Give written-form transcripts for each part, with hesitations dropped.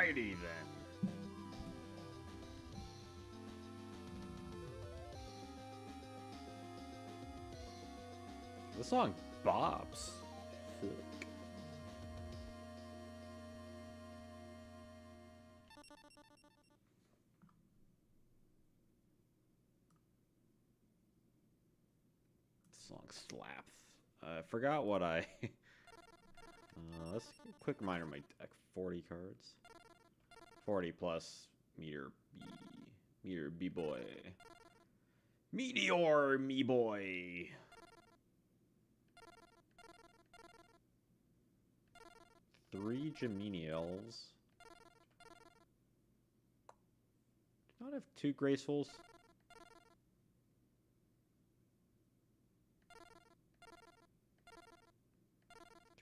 Alrighty then. The song bops. Fuck. Song slaps. I forgot what I... let's quick reminder of my deck. 40 cards. 40 plus meter B. Meter B-boy. Meteor me-boy. 3 Gemini elves. Do not have 2 gracefuls.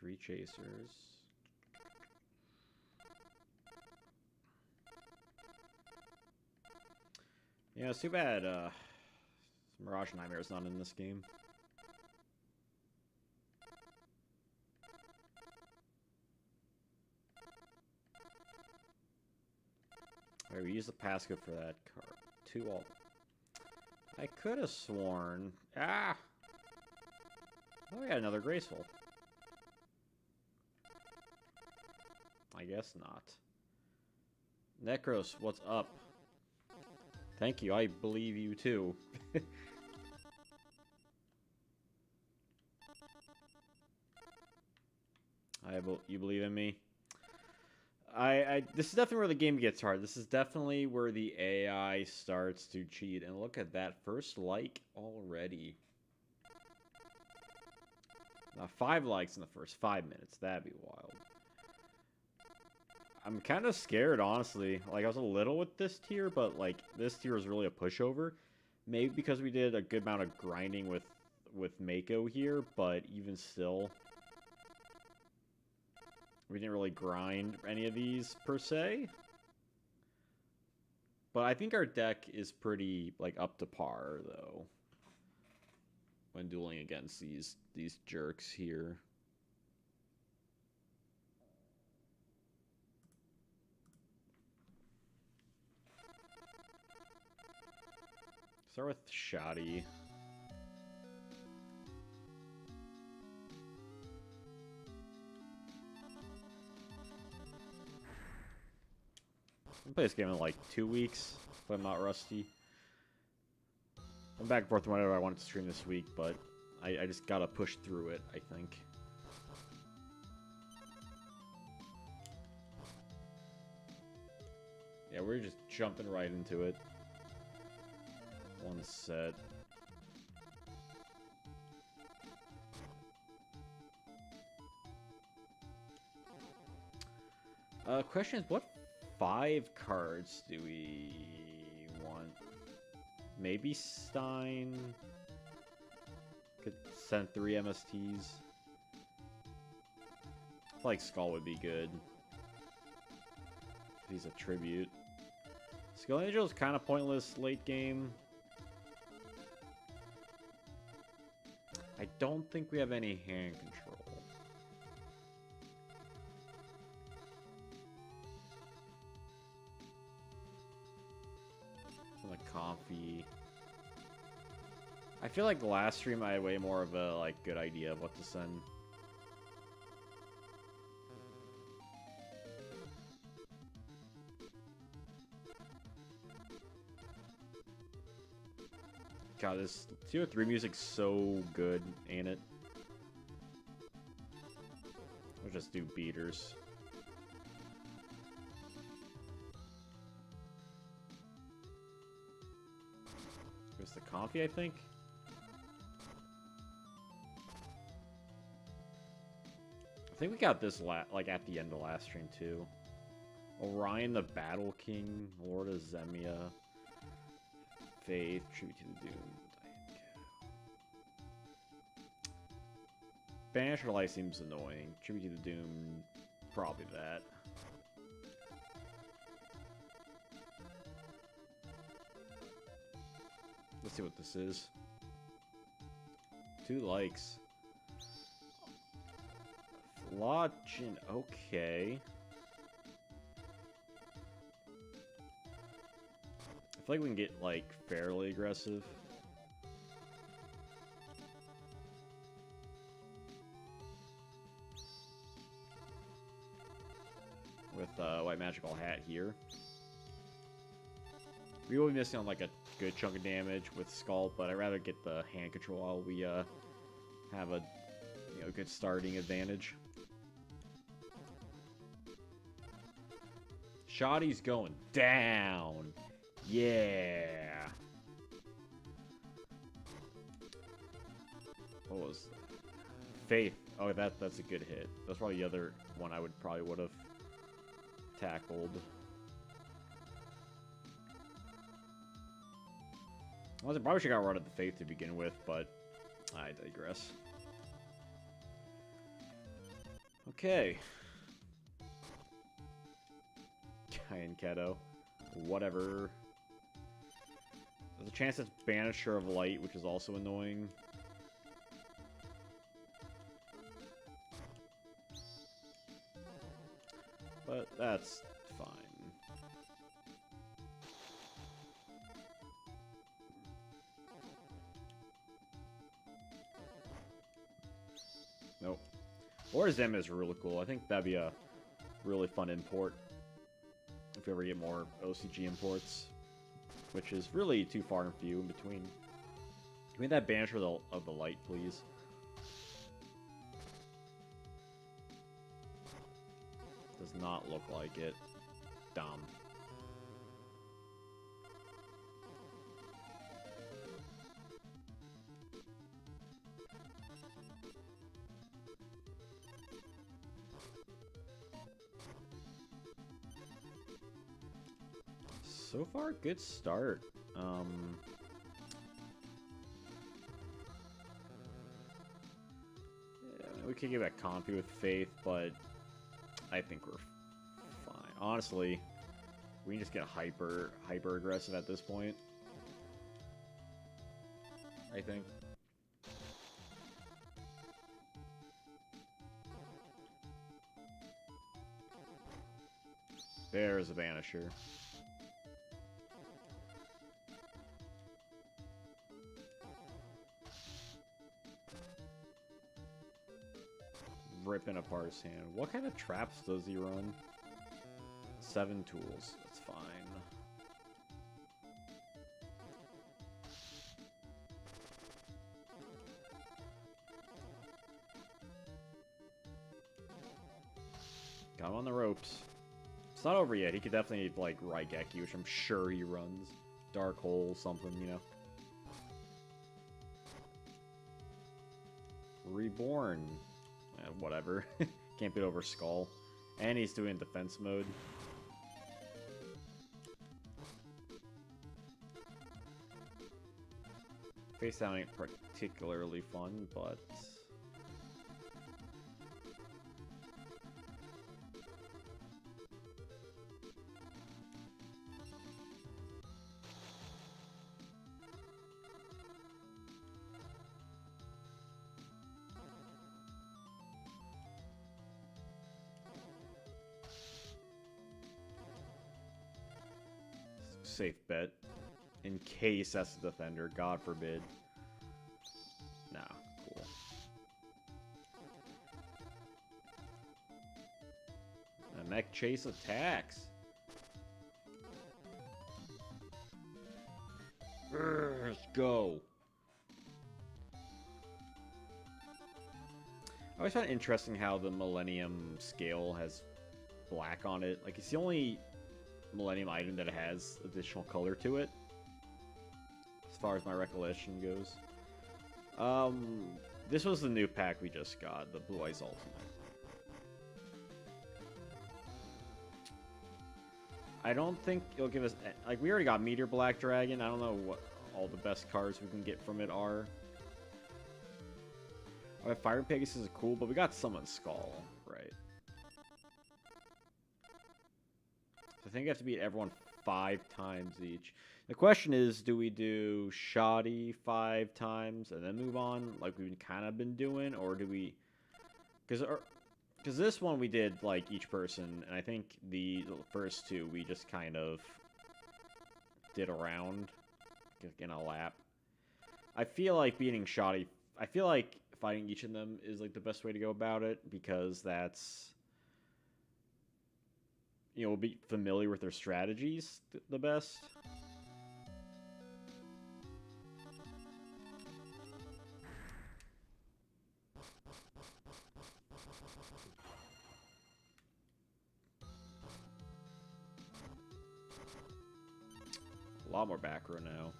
3 chasers. Yeah, it's too bad Mirage Nightmare is not in this game. Alright, we use the passcode for that card. 2 all. I could have sworn. Ah! Oh, we got another graceful. I guess not. Necros, what's up? Thank you, I believe you too. You believe in me? This is definitely where the game gets hard. This is definitely where the AI starts to cheat. And look at that, first like already. Now 5 likes in the first 5 minutes. That'd be wild. I'm kind of scared, honestly. Like, I was a little with this tier, but, like, this tier is really a pushover. Maybe because we did a good amount of grinding with Mako here, but even still... we didn't really grind any of these, per se. But I think our deck is pretty, like, up to par, though. When dueling against these jerks here. Start with Shoddy. I'll play this game in like 2 weeks, if I'm not rusty. I'm back and forth whenever I wanted to stream this week, but I just gotta push through it, I think. Yeah, we're just jumping right into it. One set. Question is, what 5 cards do we want? Maybe Stein. Could send 3 MSTs. I feel like Skull would be good. He's a tribute. Skull Angel is kind of pointless late game. I don't think we have any hand control. Like Comfy. I feel like last stream I had way more of a like good idea of what to send. God, this 203 music's so good, ain't it? We'll just do beaters. It's the Comfy, I think. I think we got this like at the end of last stream too. Orion the Battle King, Lord of Zemia, Faith, Tribute to the Doomed. Banisher Life seems annoying. Tribute to the Doomed, probably that. Let's see what this is. 2 likes. Lodging, okay. feel like we can get, like, fairly aggressive. With White Magical Hat here. We will be missing on, like, a good chunk of damage with Skull, but I'd rather get the hand control while we have a good starting advantage. Shoddy's going down. Yeah. What was that? Faith. Oh, that's a good hit. That's probably the other one I would have tackled. Well, I probably should have got rid of the Faith to begin with, but I digress. Okay. Cayenne Keto. Whatever. There's a chance it's Banisher of Light, which is also annoying. But that's fine. Nope. Or Zem is really cool. I think that'd be a really fun import. If we ever get more OCG imports. Which is really too far and few in between. Give me that Banisher of the Light, please. Does not look like it. Dumb. So far, good start. Yeah, we could get back Comfy with Faith, but I think we're fine. Honestly, we can just get hyper aggressive at this point. I think. There's a Banisher. Ripping apart his hand. What kind of traps does he run? 7 tools. That's fine. Got him on the ropes. It's not over yet. He could definitely, like, Raigeki, which I'm sure he runs. Dark Hole, something, you know. Reborn. Whatever. Can't beat over Skull. And he's doing defense mode. Face down ain't particularly fun, but... safe bet. In case that's the defender, God forbid. Nah, cool. A mech chase attacks. Let's go. I always find it interesting how the Millennium scale has black on it. Like, it's the only Millennium item that has additional color to it, as far as my recollection goes. This was the new pack we just got, the Blue Eyes Ultimate. I don't think it'll give us, like, we already got Meteor Black Dragon. I don't know what all the best cards we can get from it are. Fire Pegasus is cool, but we got Summon Skull, right? I think I have to beat everyone 5 times each. The question is, do we do Shoddy 5 times and then move on, like we've kind of been doing, or do we... Because this one we did, like, each person, and I think the first 2 we just kind of did around in a lap. I feel like beating Shoddy... I feel like fighting each of them is like the best way to go about it, because that's... You know, we'll be familiar with their strategies the best. A lot more back row now.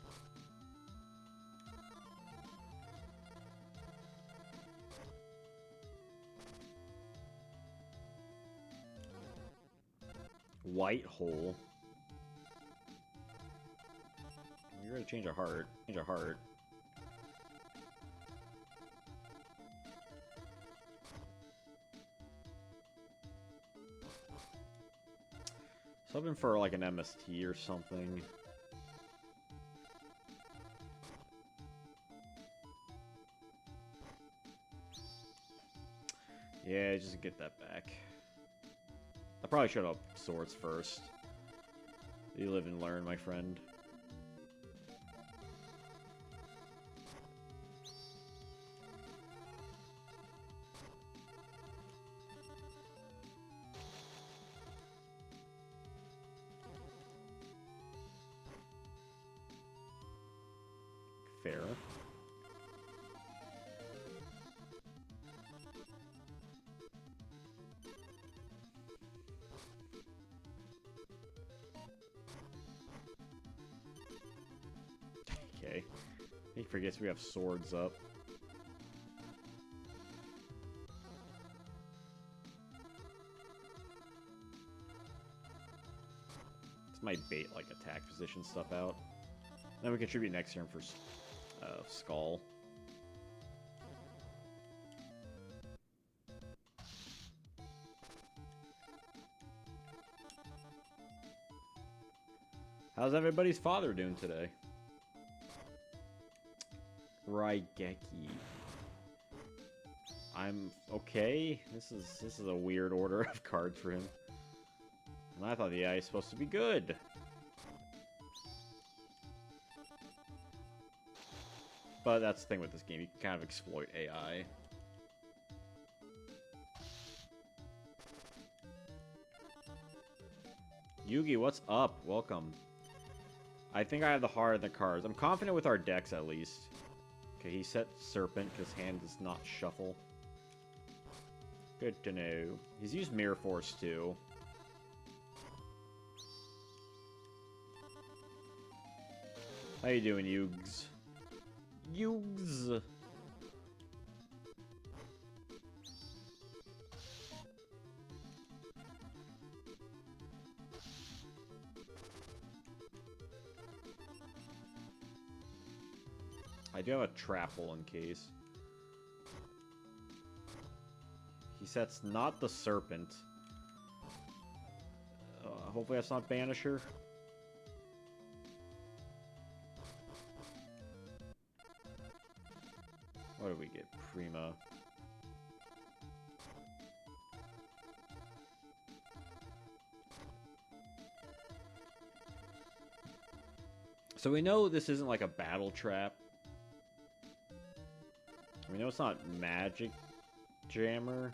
White hole. You're gonna change a heart. Change a heart. Something for like an MST or something. Yeah, just get that back. I probably should have swords first. You live and learn, my friend. Fair. Okay. He forgets we have swords up. This might bait like attack position stuff out. Then we contribute next turn for Skull. How's everybody's father doing today? Raigeki. I'm okay. This is a weird order of cards for him. And I thought the AI is supposed to be good. But that's the thing with this game, you can kind of exploit AI. Yugi, what's up? Welcome. I think I have the heart of the cards. I'm confident with our decks at least. Okay, he set Serpent because hand does not shuffle. Good to know. He's used Mirror Force too. How you doing, Yugs? Yugs! I do have a Trapple in case. He sets not the Serpent. Hopefully that's not Banisher. What do we get? Prima. So we know this isn't like a battle trap. We know it's not Magic Jammer.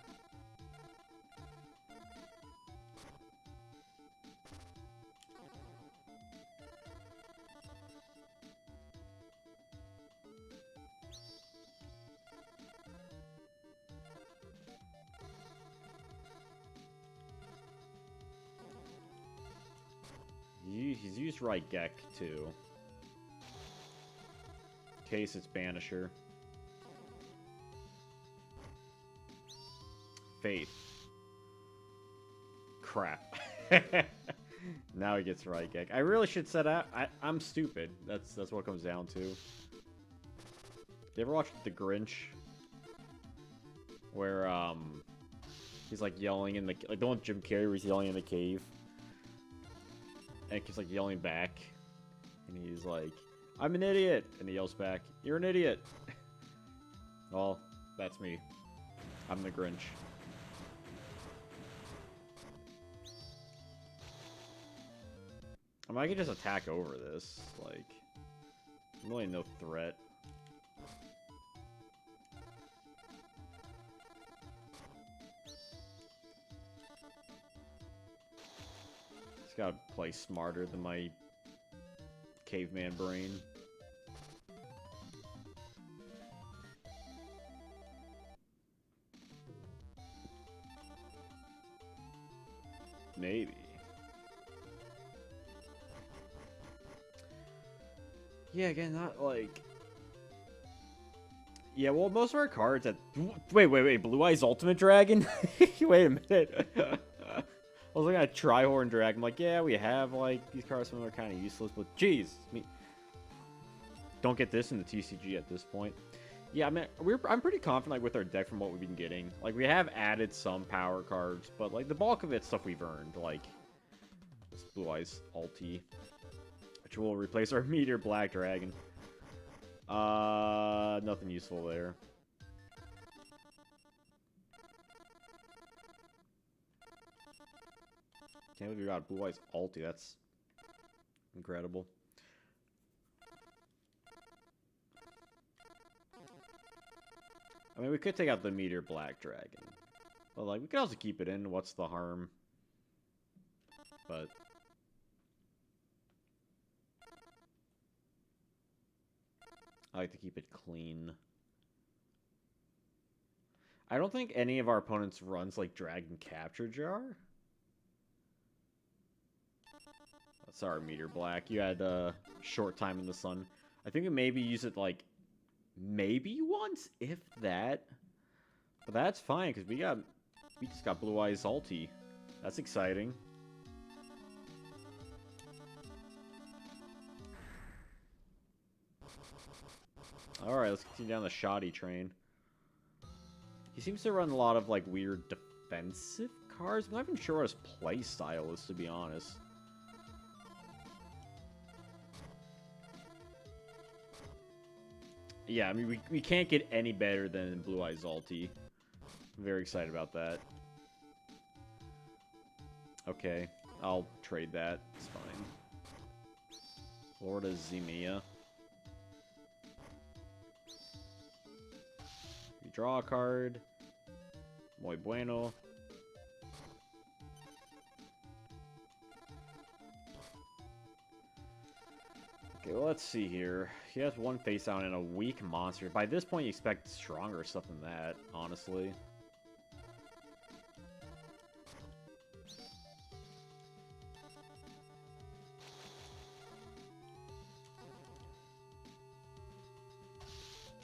He's used Raigeki too. In case it's Banisher. Faith. Crap. Now he gets Raigeki. I really should set out. I'm stupid. That's what it comes down to. You ever watch The Grinch? Where he's like yelling in the the one with Jim Carrey where he's yelling in the cave. And he's like yelling back. And he's like, I'm an idiot. And he yells back, you're an idiot. Well, that's me. I'm the Grinch. I mean, I could just attack over this. Like, really no threat. Just gotta play smarter than my caveman brain. Maybe. Yeah, again, not like... Yeah, well, most of our cards at... Wait. Blue Eyes Ultimate Dragon? Wait a minute. I was looking at Trihorn Dragon. I'm like, yeah, we have, like, these cards. Some of them are kind of useless, but jeez. Don't get this in the TCG at this point. Yeah, I mean, I'm pretty confident, like, with our deck from what we've been getting. Like, we have added some power cards, but, like, the bulk of it's stuff we've earned. Like, this Blue Eyes Ulti, which will replace our Meteor Black Dragon. Nothing useful there. Can't believe we got Blue Eyes Ulti. That's incredible. I mean, we could take out the Meteor Black Dragon. But, like, we could also keep it in. What's the harm? But... I like to keep it clean. I don't think any of our opponents runs, like, Dragon Capture Jar. Sorry, Meteor Black. You had a short time in the sun. I think we maybe use it, like, maybe once, if that. But that's fine, because we just got Blue Eyes Ulti. That's exciting. Alright, let's continue down the shoddy train. He seems to run a lot of, like, weird defensive cards. I'm not even sure what his play style is, to be honest. Yeah, I mean, we can't get any better than Blue Eyes Ulti. I'm very excited about that. Okay, I'll trade that. It's fine. Florida Zemia. You draw a card. Muy bueno. Okay, well, let's see here. He has one face down and a weak monster. By this point, you expect stronger stuff than that, honestly.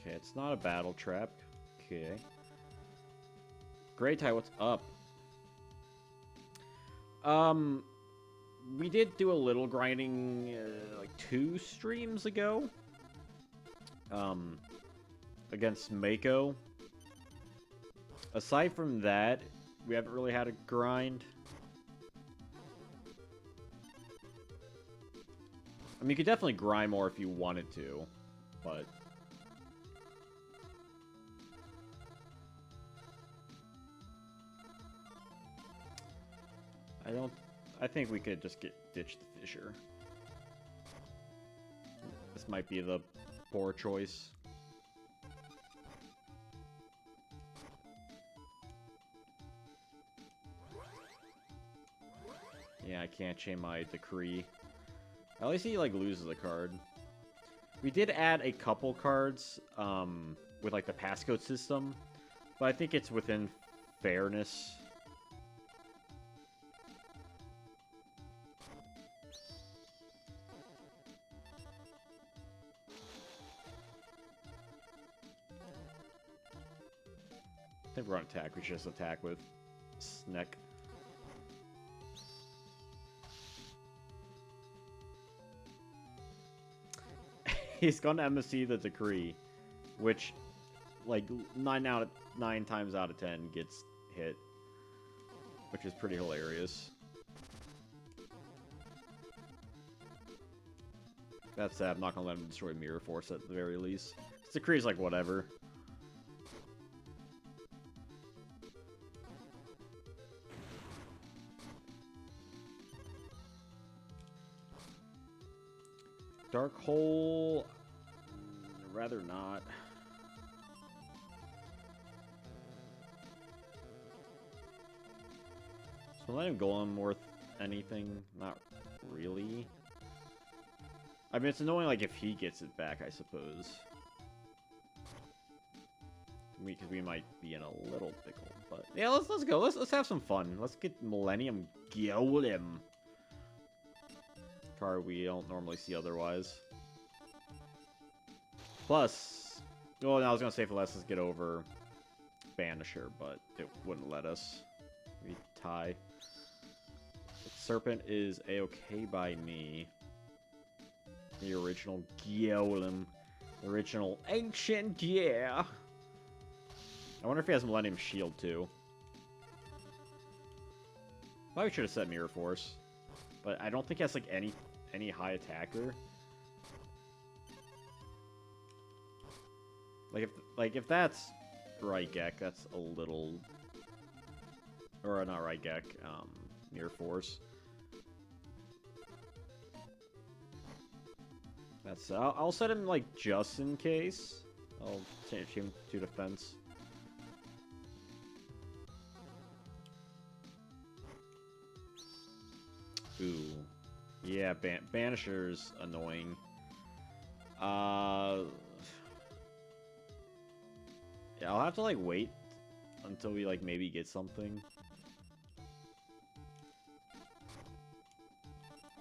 Okay, it's not a battle trap. Okay. Great Tie, what's up? We did do a little grinding, like 2 streams ago. Against Mako. Aside from that, we haven't really had a grind. I mean, you could definitely grind more if you wanted to, but... I think we could just ditch the Fissure. This might be the poor choice. Yeah, I can't chain my Decree. At least he, like, loses a card. We did add a couple cards, with, like, the passcode system. But I think it's within fairness. I think we're on attack. We should just attack with Sneck. He's going to MSC the Decree, which, like, 9 times out of 10 gets hit, which is pretty hilarious. That said, I'm not going to let him destroy Mirror Force at the very least. Decree's like, whatever. Dark Hole... rather not. So Millennium Golem worth anything? Not really. I mean, it's annoying, like, if he gets it back, I suppose. Because we might be in a little pickle, but... Yeah, let's go. Let's have some fun. Let's get Millennium Golem. Card we don't normally see otherwise. Plus... Well, I was going to say for let's get over Banisher, but it wouldn't let us. We tie. Serpent is a-okay by me. The original Golem. The original ancient, yeah. I wonder if he has Millennium Shield, too. Probably should have said Mirror Force. But I don't think he has, like, any high attacker. If that's Raigek, that's a little... Or, not Raigek, Mirror Force. That's... I'll set him, like, just in case. I'll change him to defense. Ooh. Yeah, Banisher's annoying. Yeah, I'll have to, like, wait until we, like, maybe get something.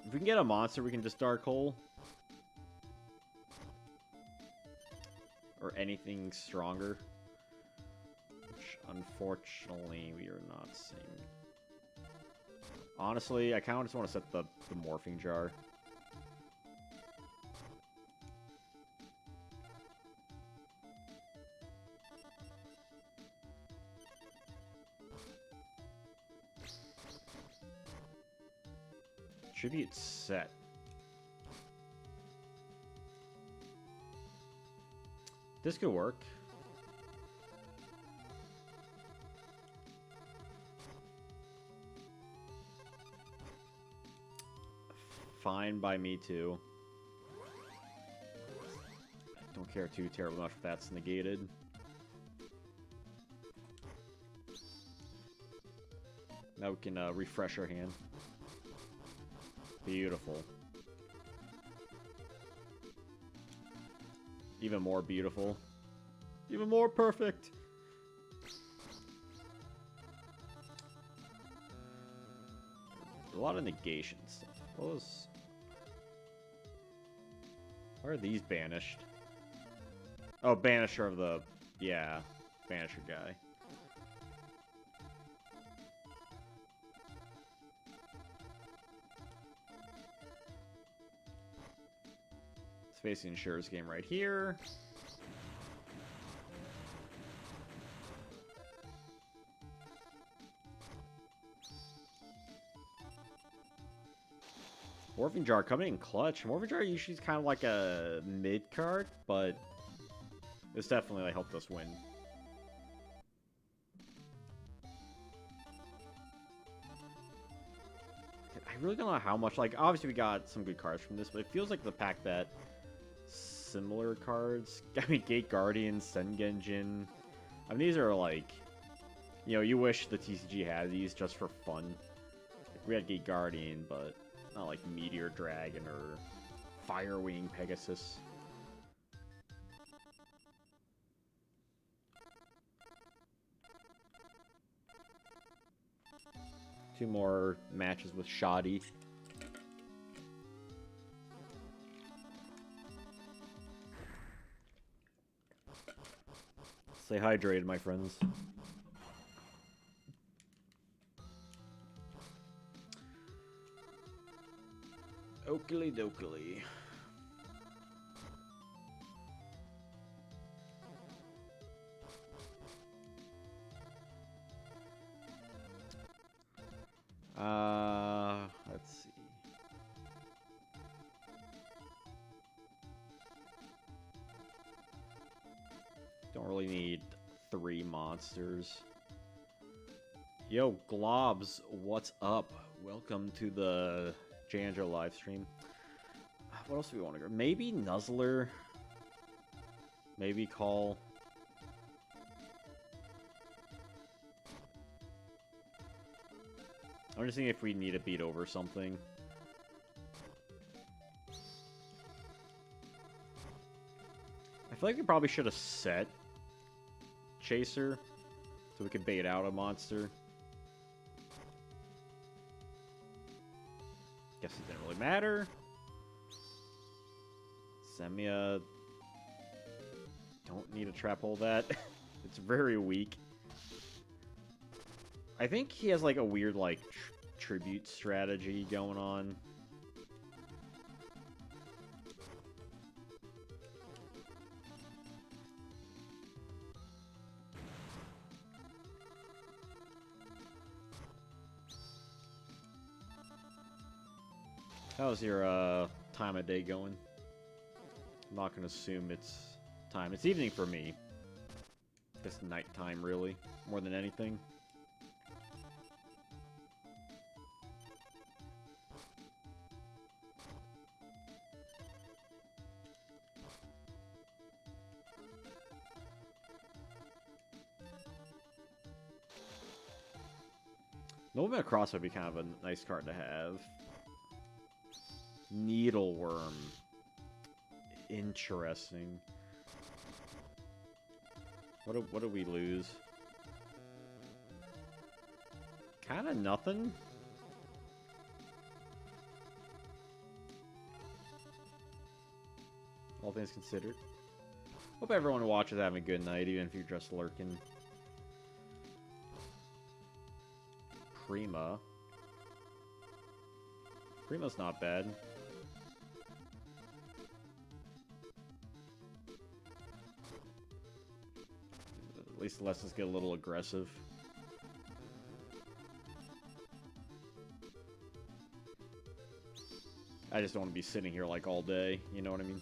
If we can get a monster, we can just Dark Hole. Or anything stronger. Which, unfortunately, we are not seeing. Honestly, I kind of just want to set the Morphing Jar. Tribute set. This could work. Fine by me too. I don't care too terribly much if that's negated. Now we can refresh our hand. Beautiful. Even more beautiful. Even more perfect. A lot of negation stuff. What was... Why are these banished? Oh, Banisher of the... Yeah, Banisher guy. Facing Insurer's game right here. Morphing Jar coming in clutch. Morphing Jar usually is kind of like a mid card, but this definitely like, helped us win. I really don't know how much. Like, obviously we got some good cards from this, but it feels like the pack that similar cards. I mean, Gate Guardian, Sengenjin. I mean, these are like, you know, you wish the TCG had these just for fun. Like, we had Gate Guardian, but not like Meteor Dragon or Firewing Pegasus. Two more matches with Shoddy. Stay hydrated, my friends. Oakley dokley. Let's see. Don't really need 3 monsters. Yo, Globs, what's up? Welcome to the Janjo live stream. What else do we want to go? Maybe Nuzzler. Maybe Call. I'm just thinking if we need to beat over something. I feel like we probably should have set Chaser so we could bait out a monster. Guess it didn't really matter. Semia. Don't need to trap hole that. It's very weak. I think he has like a weird like tribute strategy going on. How's your time of day going? I'm not gonna assume it's time. It's evening for me. It's nighttime, really, more than anything. Movement across would be kind of a nice card to have. Needleworm. Interesting. What do we lose? Kind of nothing. All things considered. Hope everyone who watches having a good night, even if you're just lurking. Prima. Prima's not bad. At least lets us get a little aggressive. I just don't want to be sitting here like all day, you know what I mean?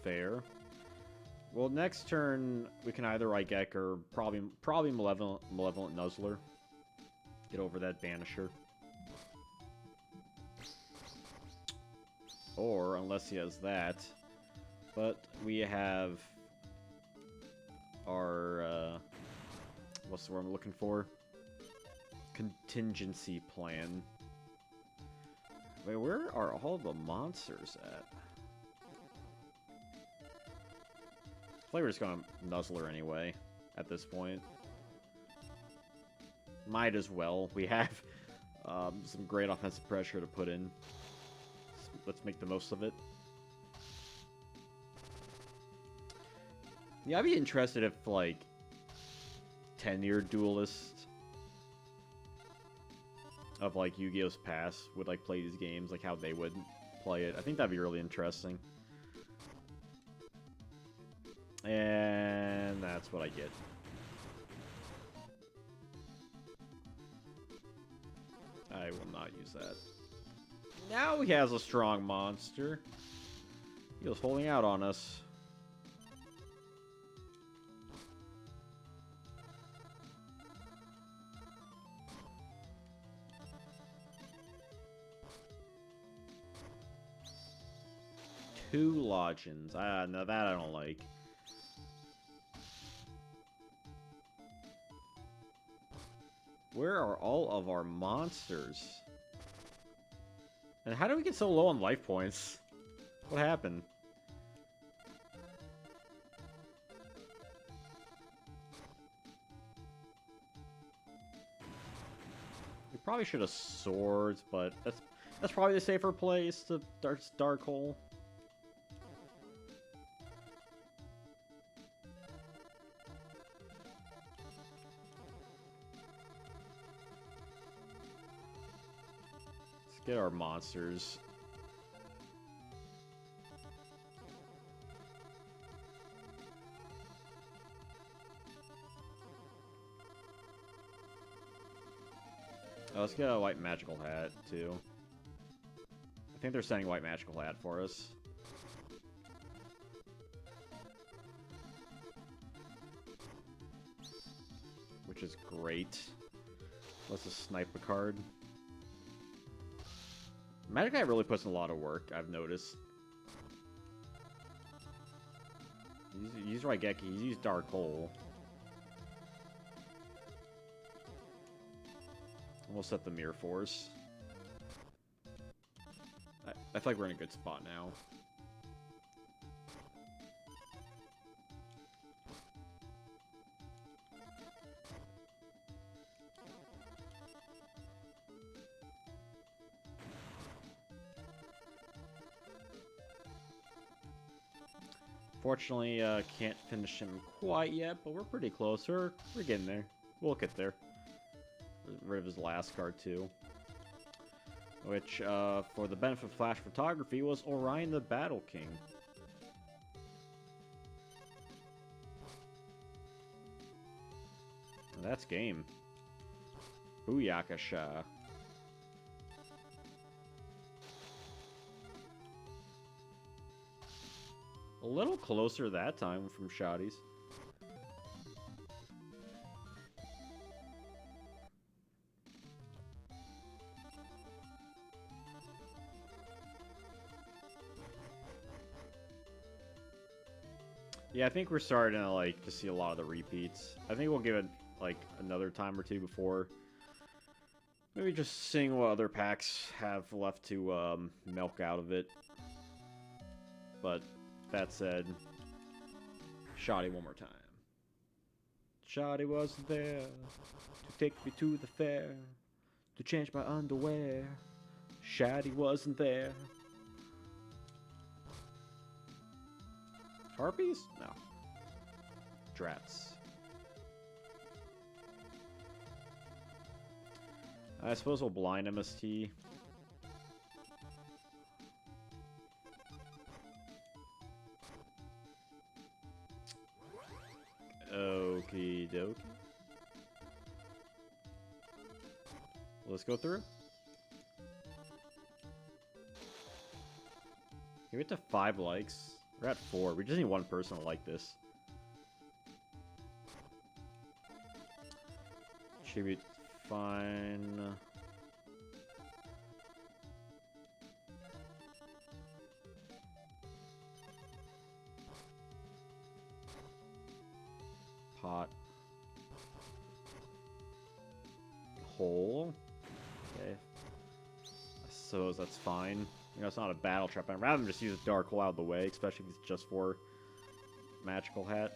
Fair. Well, next turn we can either Igek or probably Malevolent Nuzzler. Get over that Banisher. Or unless he has that, but we have our what's the word I'm looking for? Contingency plan. Wait, where are all the monsters at? I feel like we're just gonna Nuzzler anyway, at this point. Might as well. We have some great offensive pressure to put in. Let's make the most of it. Yeah, I'd be interested if, like, tenured duelists of, like, Yu-Gi-Oh's past would, like, play these games, like, how they would play it. I think that'd be really interesting. And that's what I get. I will not use that. Now he has a strong monster. He was holding out on us. Two Lodgins. No, that I don't like. Where are all of our monsters? And how do we get so low on life points? What happened? We probably should have swords, but that's probably the safer place to dark hole. Get our monsters. Oh, let's get a white magical hat, too. I think they're sending white magical hat for us. which is great. Let's just snipe a card. Magic Guy really puts in a lot of work, I've noticed. He's used Raigeki, he's used Dark Hole. We'll set the Mirror Force. I feel like we're in a good spot now. Fortunately, can't finish him quite yet, but we're pretty close. We're getting there. We'll get there. Rid of his last card, too. Which, for the benefit of Flash Photography, was Orion the Battle King. And that's game. Booyakasha. A little closer that time from Shotties. Yeah, I think we're starting to, like, to see a lot of the repeats. I think we'll give it, like, another time or two before maybe just seeing what other packs have left to milk out of it. But that said, Shoddy one more time. Shoddy wasn't there to take me to the fair, to change my underwear. Shoddy wasn't there. Harpies? No. Drats. I suppose we'll blind MST. Okie dokie. Let's go through. Give it to 5 likes. We're at 4. We just need one person to like this. Should be fine. Pot. Hole. Okay. I suppose that's fine. You know, it's not a battle trap. I'd rather just use a Dark Hole out of the way, especially if it's just for Magical Hat.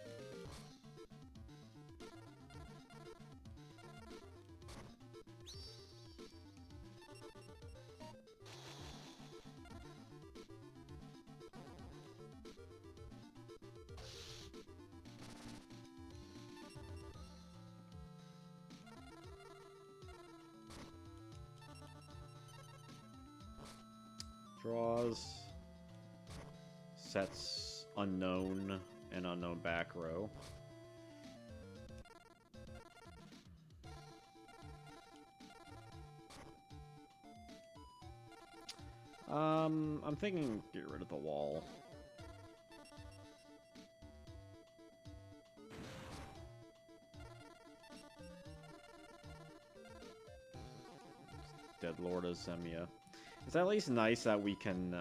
Draws, sets unknown and unknown back row. I'm thinking get rid of the wall. Dead Lord of Zemia. It's at least nice that we can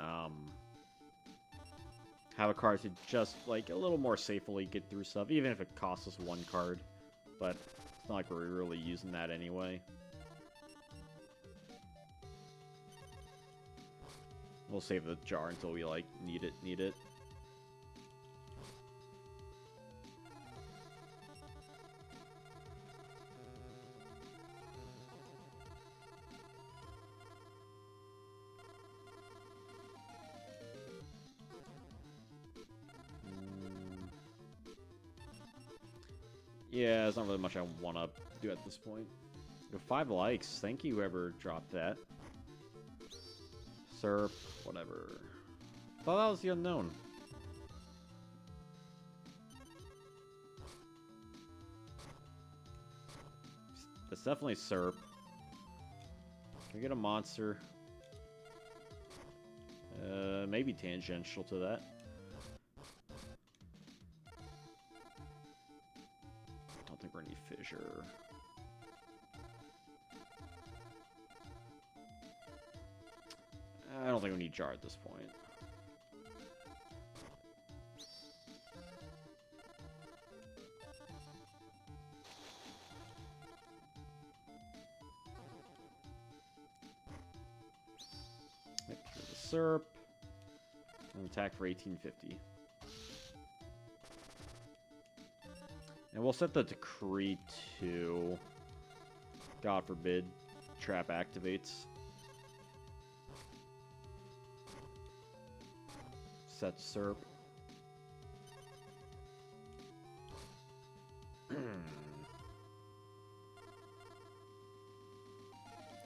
have a card to just, like, a little more safely get through stuff, even if it costs us 1 card. But it's not like we're really using that anyway. We'll save the jar until we, like, need it. Yeah, there's not really much I want to do at this point. 5 likes. Thank you, whoever dropped that. Serp, whatever. Thought that was the unknown. It's definitely Serp. Can we get a monster? Maybe tangential to that. Don't think we're any fissure. I don't think we need Jar at this point. Here's the Serp. And attack for 1850. And we'll set the Decree to... God forbid, Trap activates. Set Serp.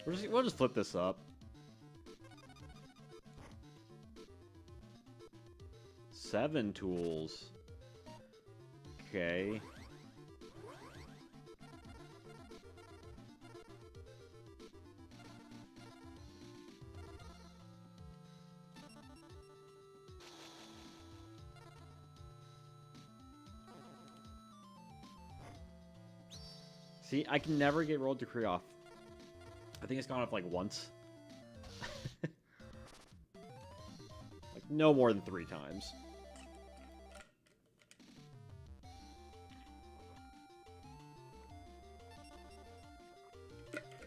We'll just flip this up. 7 tools. Okay. See, I can never get Rolled Decree off. I think it's gone off like once. Like no more than 3 times.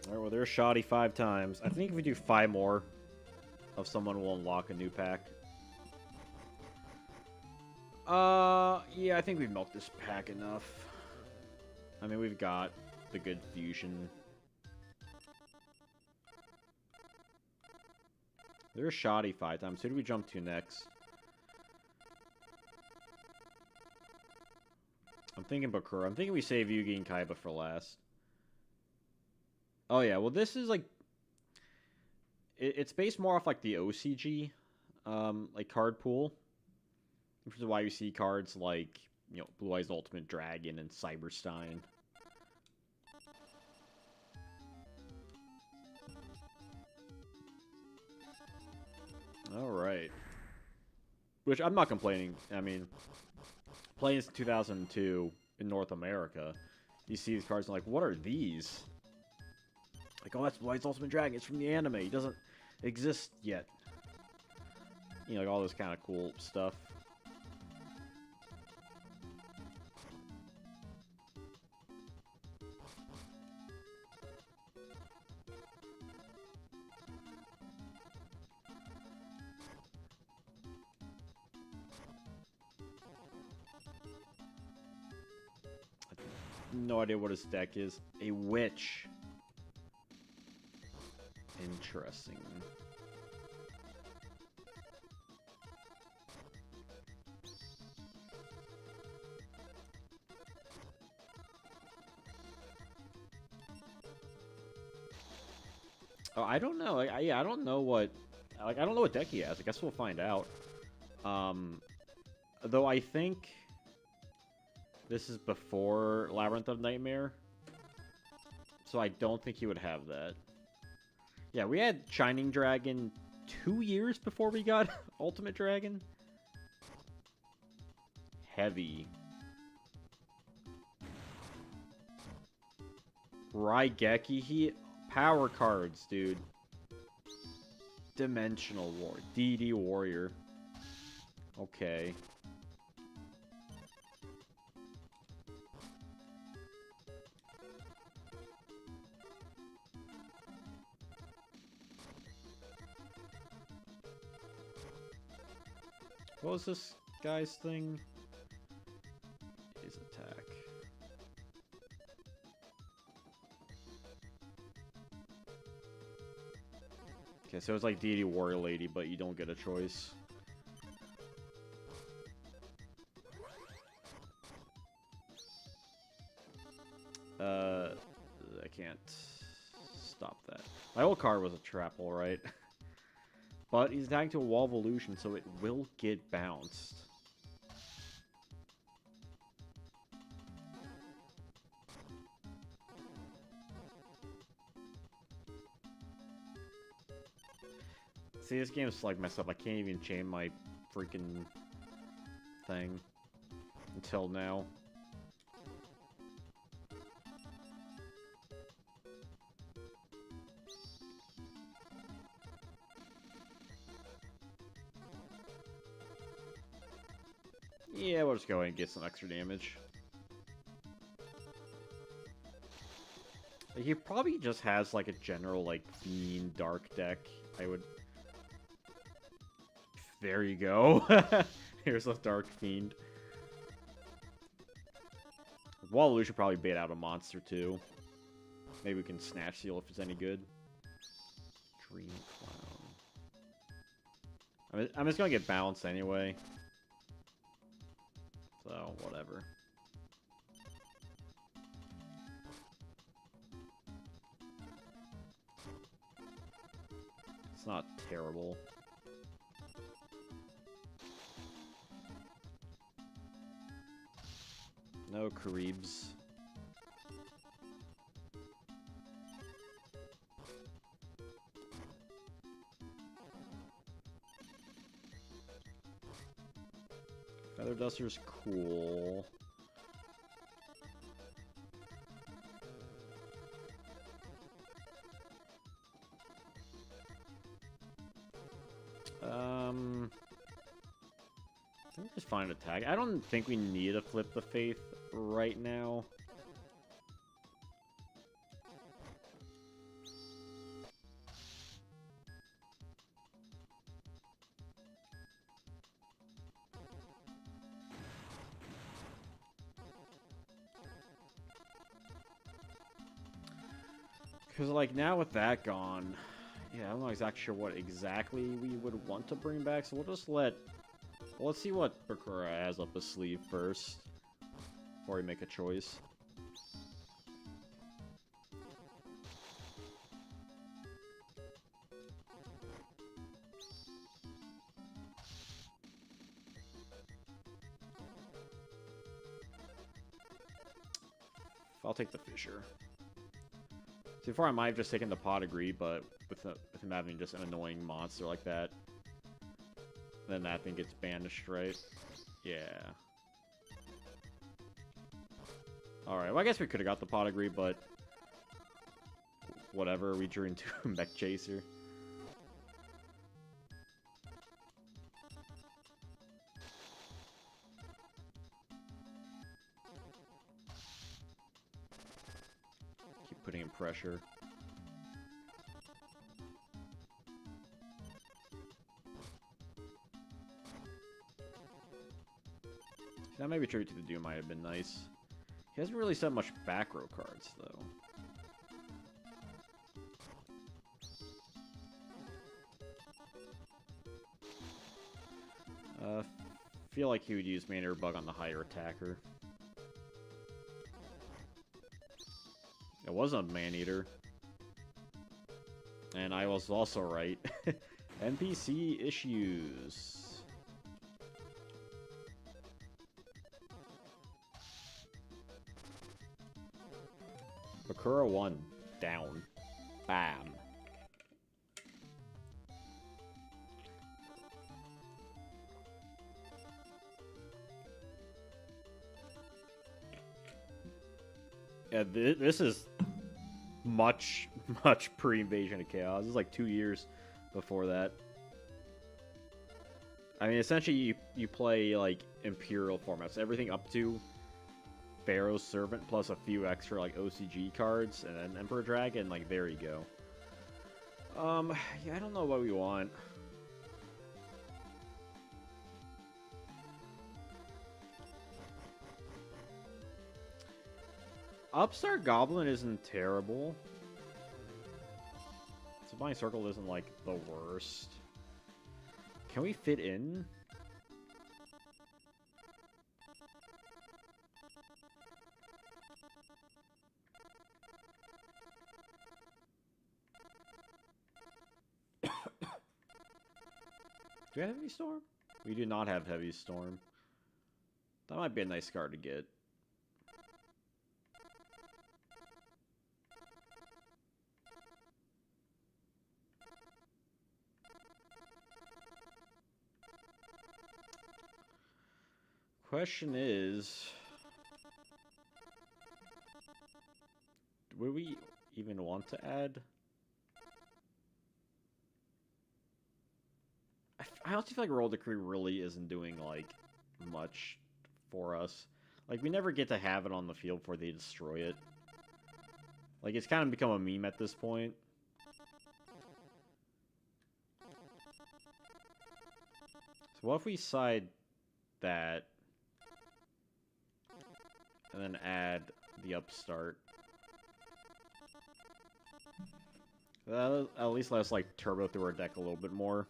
Alright, well there's shoddy 5 times. I think if we do 5 more of someone, will unlock a new pack. Yeah, I think we've milked this pack enough. I mean, we've got the good fusion. There's shoddy 5 times. Who do we jump to next? I'm thinking Bakura. I'm thinking we save Yugi and Kaiba for last. Oh yeah, well this is like... It's based more off like the OCG, like card pool. Which is why you see cards like, you know, Blue Eyes Ultimate Dragon and Cyber-Stein. Alright. Which, I'm not complaining. I mean, playing this in 2002 in North America, you see these cards and like, what are these? Like, oh, that's Blue Eyes Ultimate Dragon. It's from the anime. It doesn't exist yet. You know, like all this kind of cool stuff. No idea what his deck is. A witch. Interesting. Oh, I don't know. Yeah, I don't know what. Like, I don't know what deck he has. I guess we'll find out. Though I think this is before Labyrinth of Nightmare, so I don't think he would have that. Yeah, we had Shining Dragon 2 years before we got Ultimate Dragon. Heavy. Raigeki, he power cards, dude. Dimensional War, DD Warrior. Okay. What was this guy's thing? His attack. Okay, so it's like Deity Warrior Lady, but you don't get a choice. I can't stop that. My old card was a trap, alright. But he's attacking to a Wall of Illusion, so it will get bounced. See, this game's like messed up. I can't even chain my freaking thing until now. Yeah, we'll just go ahead and get some extra damage. He probably just has, like, a general, like, Fiend Dark deck. I would... There you go. Here's a Dark Fiend. Wallalu should probably bait out a monster, too. Maybe we can Snatch Seal if it's any good. Dream Clown. I'm just gonna get bounced anyway. So, whatever. It's not terrible. No Caribs. Feather Duster's cool. I think just find attack. I don't think we need to flip the Faith right now. Because, like, now with that gone, yeah, I'm not exactly sure what exactly we would want to bring back, so we'll just let's see what Bakura has up his sleeve first, before we make a choice. I'll take the Fissure. So before I might have just taken the Pot of Greed, but with him having just an annoying monster like that, then that thing gets banished, right? Yeah. Alright, well I guess we could have got the Pot of Greed, but whatever, we drew into Mech Chaser. Keep putting in pressure. Now maybe Tribute to the Doom might have been nice. He hasn't really set much back row cards, though. Feel like he would use Maneater Bug on the higher attacker. It was a Maneater. And I was also right. NPC issues. Bakura 1. Down. Bam. Yeah, this is much pre-Invasion of Chaos. This is like 2 years before that. I mean, essentially, you play, like, Imperial formats. Everything up to Pharaoh's Servant, plus a few extra, like, OCG cards, and then Emperor Dragon, like, there you go. Yeah, I don't know what we want. Upstart Goblin isn't terrible. Sublime Circle isn't, like, the worst. Can we fit in? Do we have Heavy Storm? We do not have Heavy Storm. That might be a nice card to get. Question is, would we even want to add? I honestly feel like Roll Decree really isn't doing, like, much for us. Like, we never get to have it on the field before they destroy it. Like, it's kind of become a meme at this point. So what if we side that and then add the upstart? That'll at least let us, like, turbo through our deck a little bit more.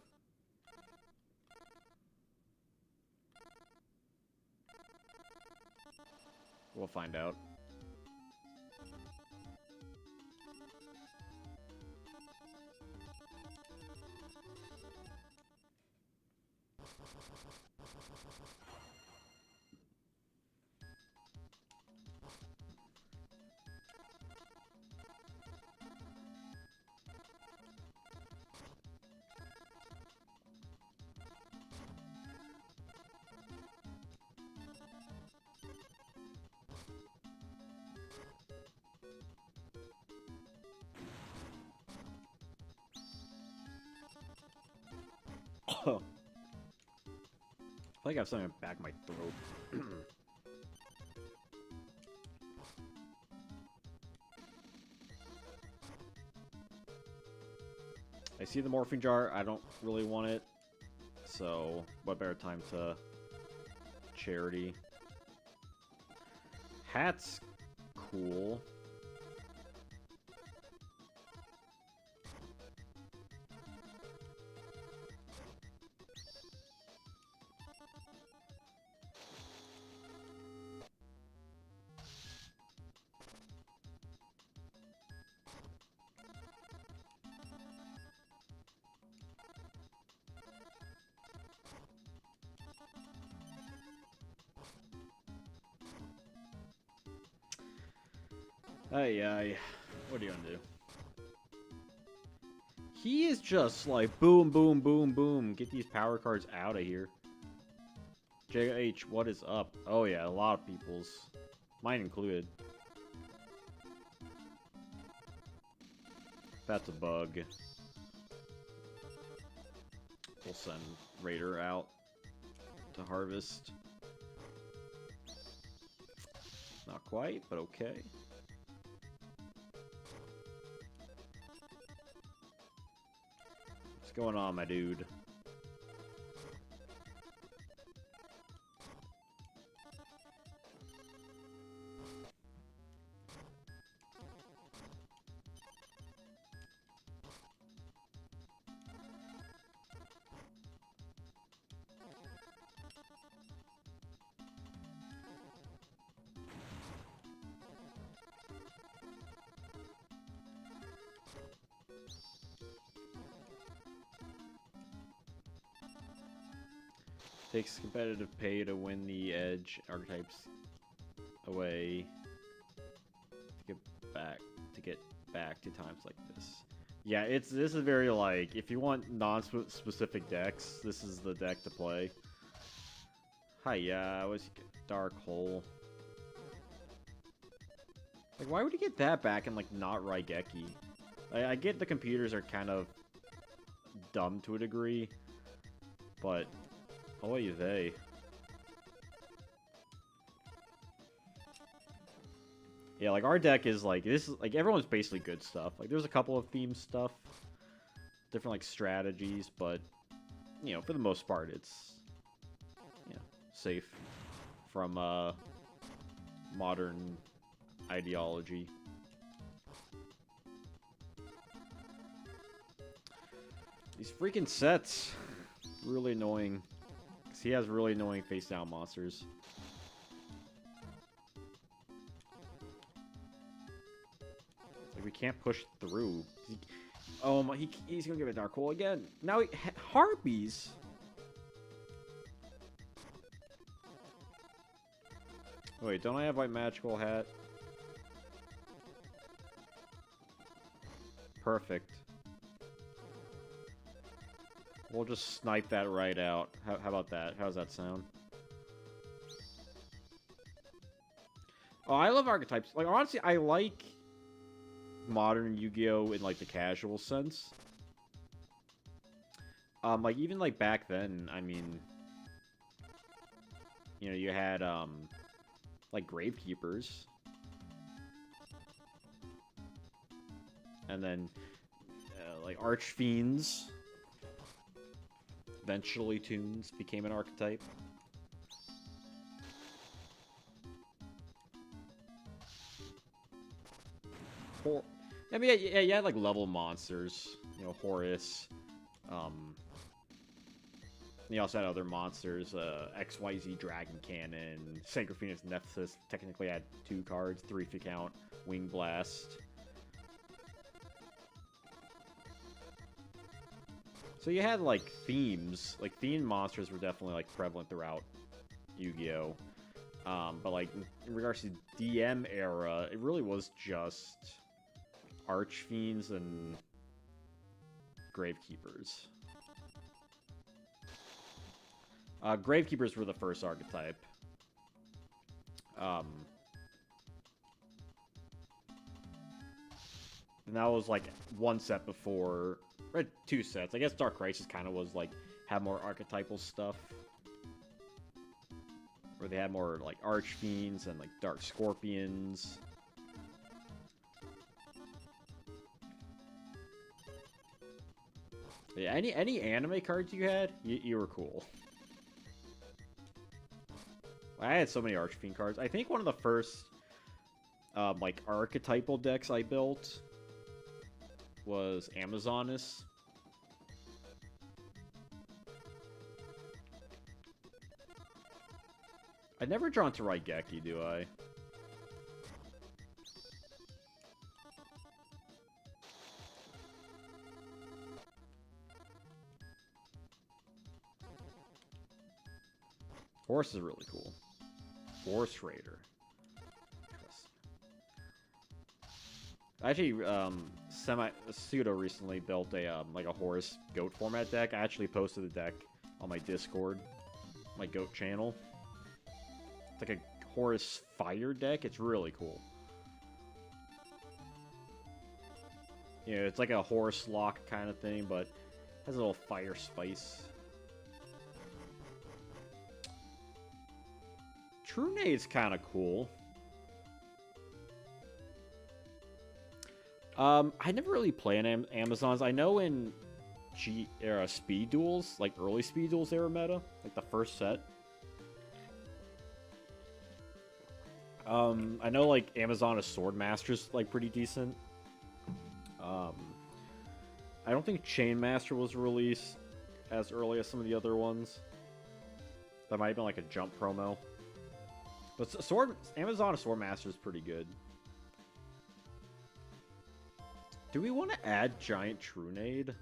We'll find out. I feel like I have something in the back of my throat. I see the morphine jar. I don't really want it. So, what better time to charity? Hat's cool. Hey, what are you gonna do? He is just like boom, boom, boom, boom. Get these power cards out of here. JH, what is up? Oh yeah, a lot of people's, mine included. That's a bug. We'll send Raider out to harvest. Not quite, but okay. What's going on, my dude? Takes competitive pay to win the edge archetypes away to get back to times like this. Yeah, this is very like, if you want non-specific decks, this is the deck to play. Hiya, what's Dark Hole? Like, why would you get that back and like not Raigeki? I get the computers are kind of dumb to a degree, but oh, you they. Yeah, like our deck is like, this is like, everyone's basically good stuff. Like there's a couple of theme stuff, different like strategies, but you know, for the most part it's, you know, safe from modern ideology. These freaking sets, really annoying. Because he has really annoying face-down monsters. Like, we can't push through. Oh my, he's gonna give it Dark Hole again. Now, Harpies! Wait, don't I have White Magical Hat? Perfect. We'll just snipe that right out. How about that? How's that sound? Oh, I love archetypes. Like, honestly, I like modern Yu-Gi-Oh! In, like, the casual sense. Like, even, like, back then, I mean... you know, you had like Gravekeepers, and then like Archfiends. Eventually, Toons became an archetype. I mean, yeah, you had like level monsters. You know, Horus. You also had other monsters. XYZ Dragon Cannon, Sacred Phoenix Nephthys. Technically had 2 cards, 3 if you count Wing Blast. So you had like themes, like themed monsters were definitely like prevalent throughout Yu-Gi-Oh. But like in regards to DM era, it really was just Archfiends and Gravekeepers. Gravekeepers were the first archetype. And that was like 1 set before, or 2 sets. I guess Dark Crisis kind of was like, had more archetypal stuff. Where they had more like Archfiends and like Dark Scorpions. Yeah, any anime cards you had, you were cool. I had so many Archfiend cards. I think one of the first like archetypal decks I built was Amazonas. I'd never drawn to Raigeki, do I? Horse is really cool. Horse Raider. Actually, pseudo recently built a like a horse goat format deck. I actually posted the deck on my Discord, my goat channel. It's like a horse fire deck. It's really cool. You know, it's like a horse lock kind of thing, but has a little fire spice. Truenade's kind of cool. I never really play in Amazons. I know in era speed duels, like early speed duels, they were meta, like the first set. I know like Amazon Swordmaster's like pretty decent. I don't think Chainmaster was released as early as some of the other ones. That might have been like a jump promo. But Amazon Swordmaster is pretty good. Do we want to add Giant Trunade?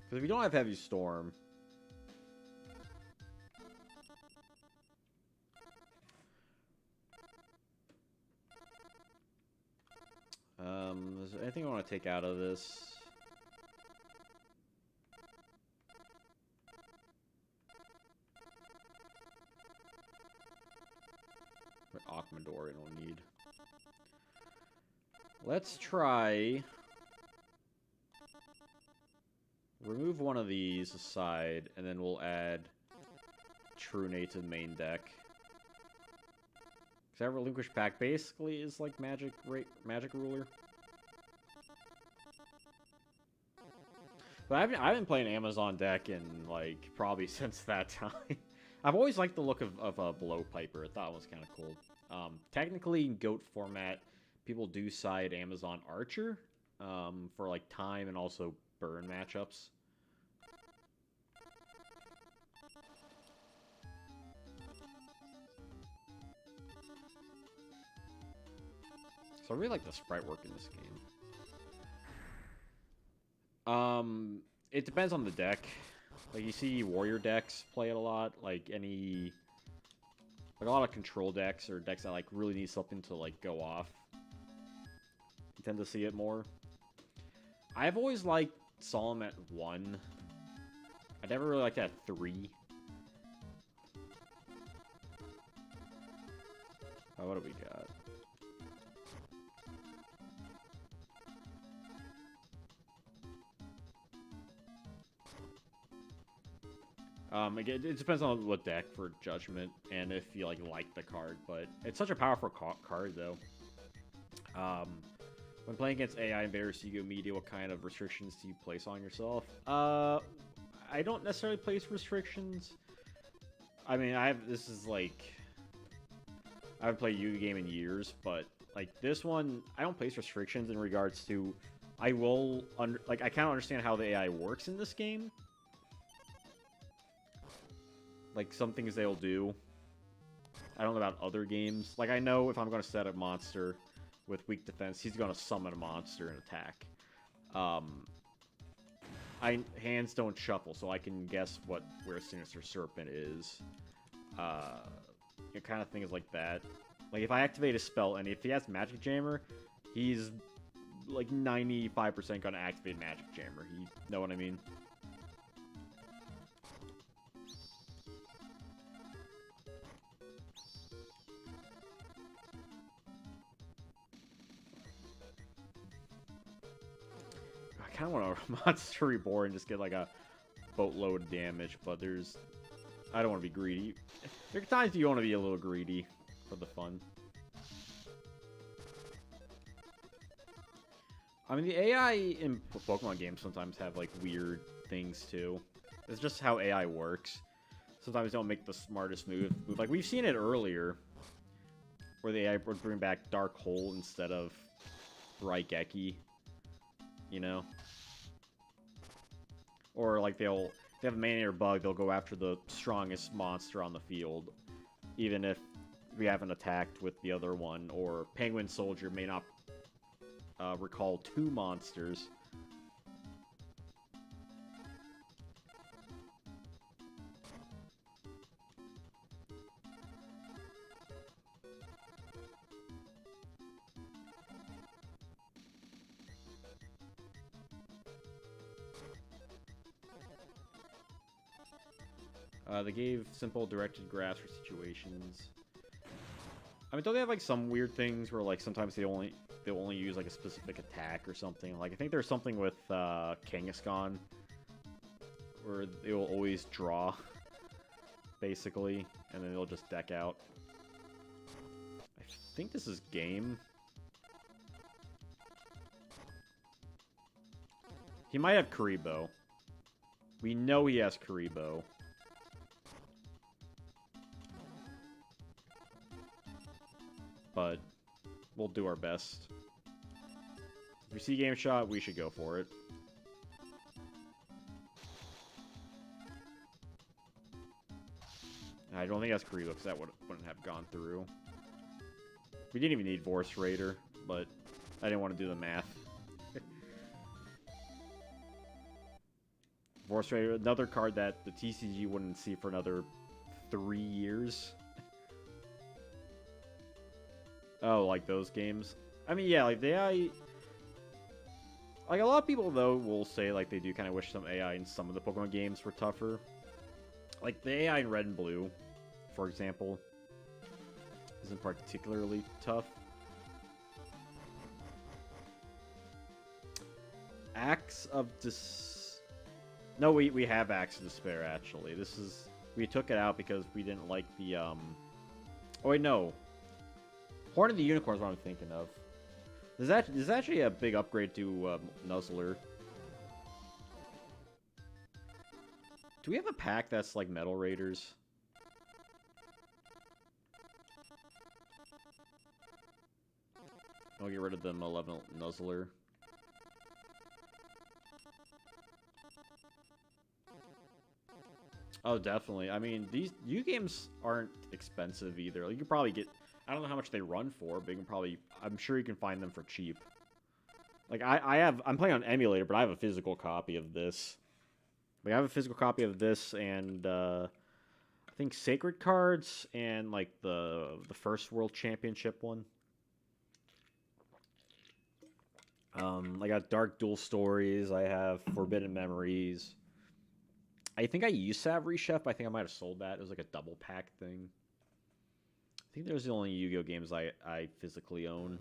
Because if we don't have Heavy Storm... is there anything I want to take out of this? Akmador I don't need. Let's try... remove one of these aside, and then we'll add Trunade to the main deck. Because that Relinquish Pack basically is like Magic Ruler. But I've been playing Amazon deck in, like, probably since that time. I've always liked the look of a Blowpiper. I thought it was kind of cool. Technically, in GOAT format, people do side Amazon Archer for, like, time and also burn matchups. So I really like the sprite work in this game. It depends on the deck. Like, you see warrior decks play it a lot. Like, a lot of control decks or decks that, like, really need something to, like, go off. You tend to see it more. I've always liked Solemn at 1. I never really liked that 3. Oh, what do we got? It depends on what deck for Judgment and if you like the card, but it's such a powerful card though. When playing against AI invaders, Yugioh media, what kind of restrictions do you place on yourself? I don't necessarily place restrictions. I mean, I haven't played Yu-Gi game in years, but like this one, I don't place restrictions in regards to. I kind of understand how the AI works in this game. Like some things they'll do. I don't know about other games. Like I know if I'm going to set a monster with weak defense, he's going to summon a monster and attack. Hands don't shuffle, so I can guess where Sinister Serpent is. Kind of things like that. Like if I activate a spell and if he has Magic Jammer, he's like 95% gonna activate Magic Jammer. You know what I mean? I kind of want a Monster Reborn and just get like a boatload of damage, but I don't want to be greedy. There are times you want to be a little greedy for the fun. I mean, the AI in Pokemon games sometimes have like weird things too. It's just how AI works. Sometimes they don't make the smartest move. Like we've seen it earlier, where the AI would bring back Dark Hole instead of Raigeki. You know, or like they have a Mania or Bug, they'll go after the strongest monster on the field, even if we haven't attacked with the other one. Or Penguin Soldier may not recall 2 monsters. They gave simple directed grabs for situations. I mean, don't they have like some weird things where like sometimes they'll only use like a specific attack or something? Like I think there's something with Kangaskhan where they will always draw, basically, and then they'll just deck out. I think this is game. He might have Kuriboh. We know he has Kuriboh. But we'll do our best. If we see Game Shot, we should go for it. I don't think that's Kuriboh, because that wouldn't have gone through. We didn't even need Vorse Raider, but I didn't want to do the math. Vorse Raider, another card that the TCG wouldn't see for another 3 years. Oh, like those games? I mean, yeah, like the AI... Like, a lot of people, though, will say, like, they do kind of wish some AI in some of the Pokemon games were tougher. Like, the AI in Red and Blue, for example, isn't particularly tough. Axe of No, we have Axe of Despair, actually. This is... We took it out because we didn't like the, Oh, wait, no. Horn of the Unicorn is what I'm thinking of. This is actually a big upgrade to Nuzzler. Do we have a pack that's like Metal Raiders? I'll get rid of the Malevolent Nuzzler. Oh, definitely. I mean, these new games aren't expensive either. You could probably get... I don't know how much they run for, but you can probably... I'm sure you can find them for cheap. Like, I'm playing on emulator, but I have a physical copy of this. Like, I have a physical copy of this and, I think Sacred Cards and, like, the first World Championship one. I got Dark Duel Stories. I have Forbidden Memories. I think I used to have Rechef, but I think I might have sold that. It was like a double pack thing. I think those are the only Yu-Gi-Oh games I physically own.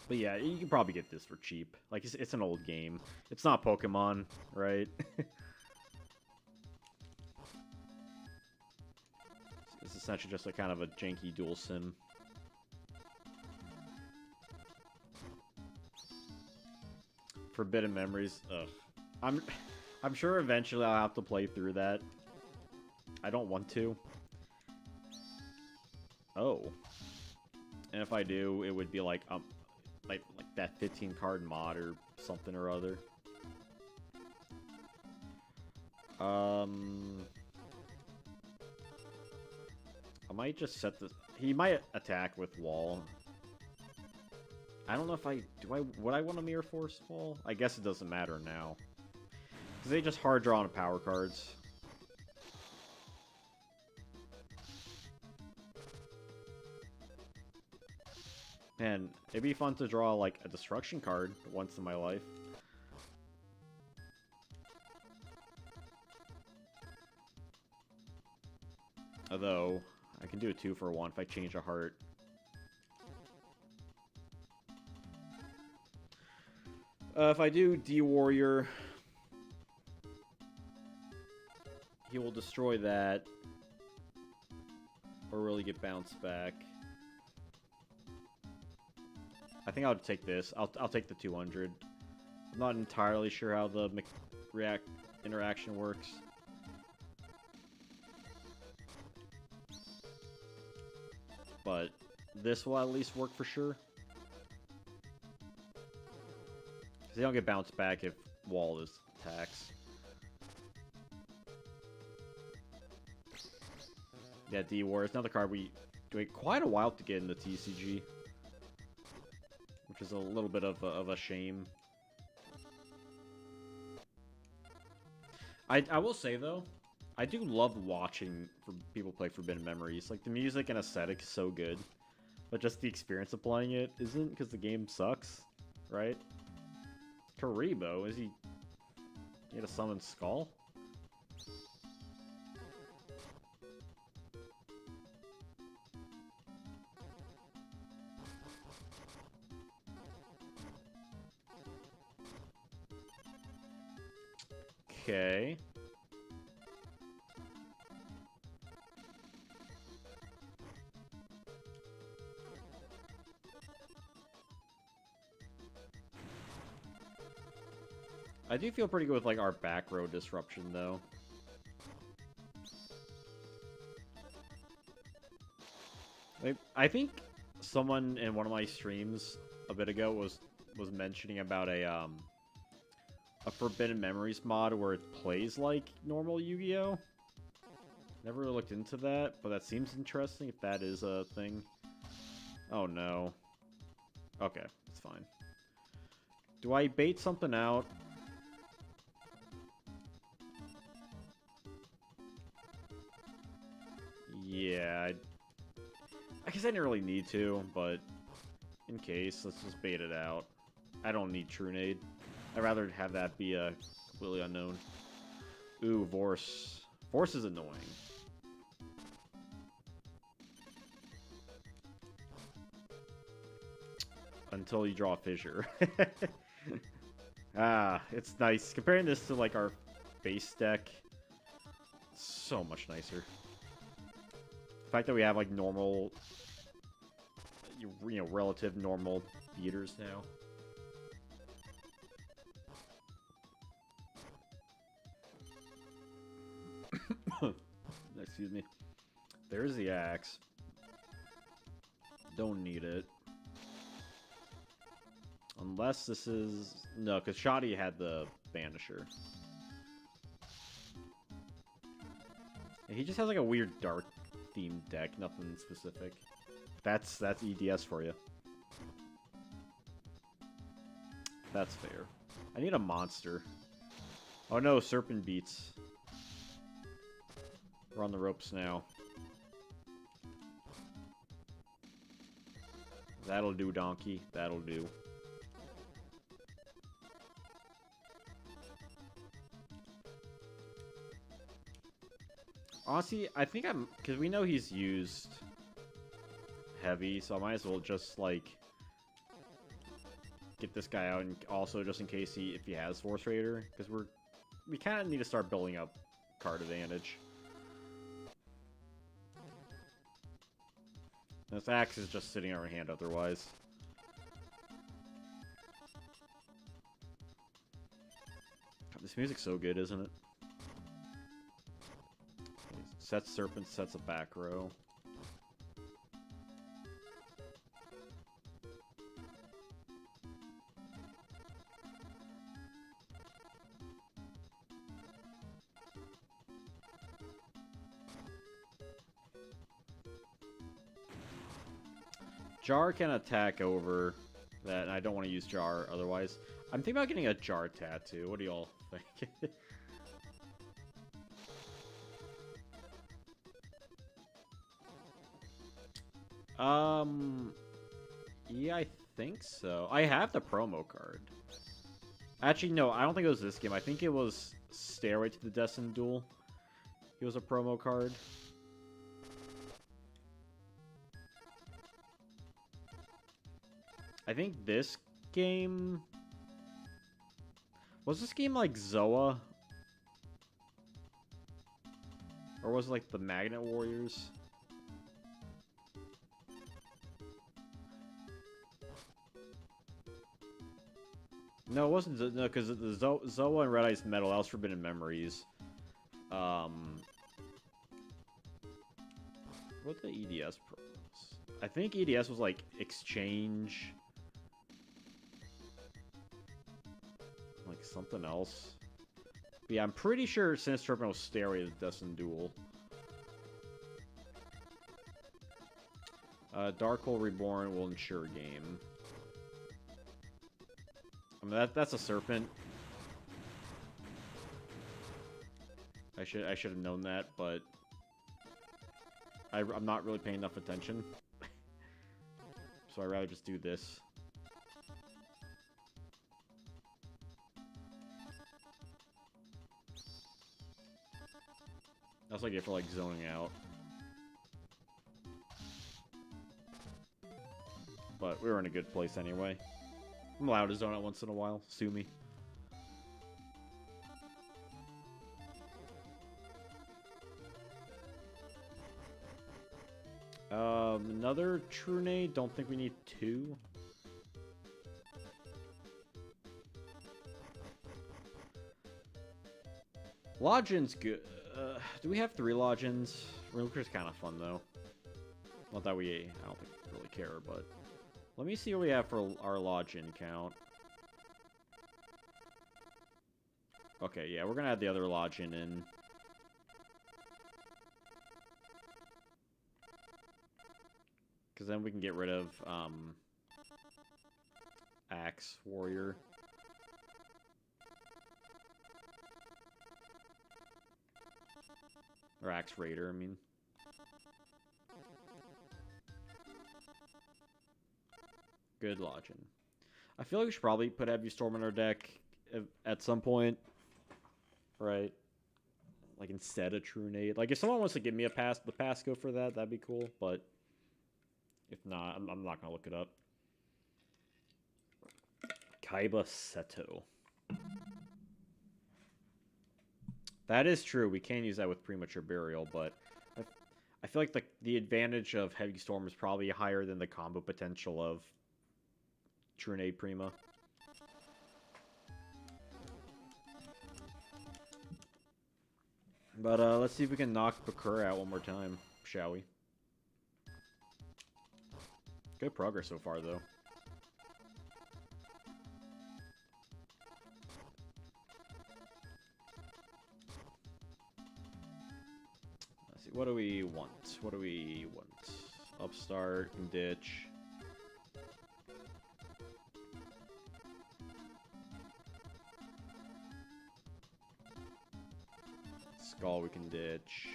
But yeah, you can probably get this for cheap. Like, it's an old game. It's not Pokemon, right? It's essentially just a kind of a janky dual sim. Forbidden Memories. Ugh. I'm sure eventually I'll have to play through that. I don't want to. Oh. And if I do, it would be like that 15 card mod or something or other. I might just set this. He might attack with wall. I don't know if would I want a Mirror Force wall? I guess it doesn't matter now. Because they just hard draw on power cards. Man, it'd be fun to draw, like, a destruction card once in my life. Although, I can do a 2-for-1 if I change a heart. If I do D-Warrior, he will destroy that. Or really get bounced back. I think I'll take this. I'll take the 200. I'm not entirely sure how the interaction works. But this will at least work for sure. Because they don't get bounced back if wall is attacks. Yeah, D-War is another card we wait quite a while to get in the TCG. Which is a little bit of a shame. I will say, though, I do love watching people play Forbidden Memories. Like, the music and aesthetic is so good. But just the experience of playing it isn't, because the game sucks, right? Karibo, is he had a summon Skull? Okay. I do feel pretty good with, like, our back row disruption, though. I think someone in one of my streams a bit ago was mentioning about a Forbidden Memories mod where it plays like normal Yu-Gi-Oh! Never really looked into that, but that seems interesting if that is a thing. Oh no. Okay, it's fine. Do I bait something out? Yeah, I guess I didn't really need to, but in case, let's just bait it out. I don't need Trunade. I'd rather have that be a completely unknown. Ooh, Vorse. Vorse is annoying. Until you draw a Fissure. Ah, it's nice. Comparing this to, like, our base deck, so much nicer. The fact that we have, like, normal, you know, relative normal beaters now. Excuse me. There's the axe. Don't need it. Unless this is... No, because Shoddy had the Banisher. And he just has, like, a weird dark themed deck. Nothing specific. That's EDS for you. That's fair. I need a monster. Oh no, Serpent Beats. We're on the ropes now. That'll do, Donkey. That'll do. Honestly, I think because we know he's used heavy, so I might as well just, like, get this guy out, and also just in case if he has Force Raider, because we kind of need to start building up card advantage. This axe is just sitting on our hand otherwise. God, this music's so good, isn't it? Sets Serpent, sets a back row. Jar can attack over that, and I don't want to use Jar otherwise. I'm thinking about getting a Jar tattoo. What do y'all think? Yeah, I think so. I have the promo card. Actually, no, I don't think it was this game. I think it was Stairway to the Destined Duel. It was a promo card. I think this game... Was this game like Zoa? Or was it like the Magnet Warriors? No, it wasn't. No, because the Zoa and Red Ice Metal, that was Forbidden Memories. What the EDS promos? I think EDS was like Exchange. Like something else. But yeah, I'm pretty sure Sinister Serpent was Stairway to the Destined Duel. Dark Hole Reborn will ensure game. I mean, that's a serpent. I should have known that, but I'm not really paying enough attention. So I'd rather just do this. That's like it for like zoning out. But we were in a good place anyway. I'm allowed to zone out once in a while. Sue me. Another True Nade. Don't think we need two. Lodgin's good. Do we have 3 Lodgins? Rilker's kind of fun though. Not that I don't think we really care, but let me see what we have for our Lodgin count. Okay, yeah, we're gonna add the other Lodgin in. Because then we can get rid of Axe Warrior. Or Axe Raider, I mean. Good Lodgin. I feel like we should probably put Heavy Storm in our deck at some point. Right? Like instead of True Nade. Like if someone wants to give me the passcode for that, that'd be cool. But if not, I'm not going to look it up. Kaiba Seto. That is true. We can use that with Premature Burial, but I feel like the advantage of Heavy Storm is probably higher than the combo potential of True Nade Prima. But let's see if we can knock Bakura out one more time, shall we? Good progress so far, though. Let's see, what do we want? What do we want? Upstart, ditch. Skull we can ditch.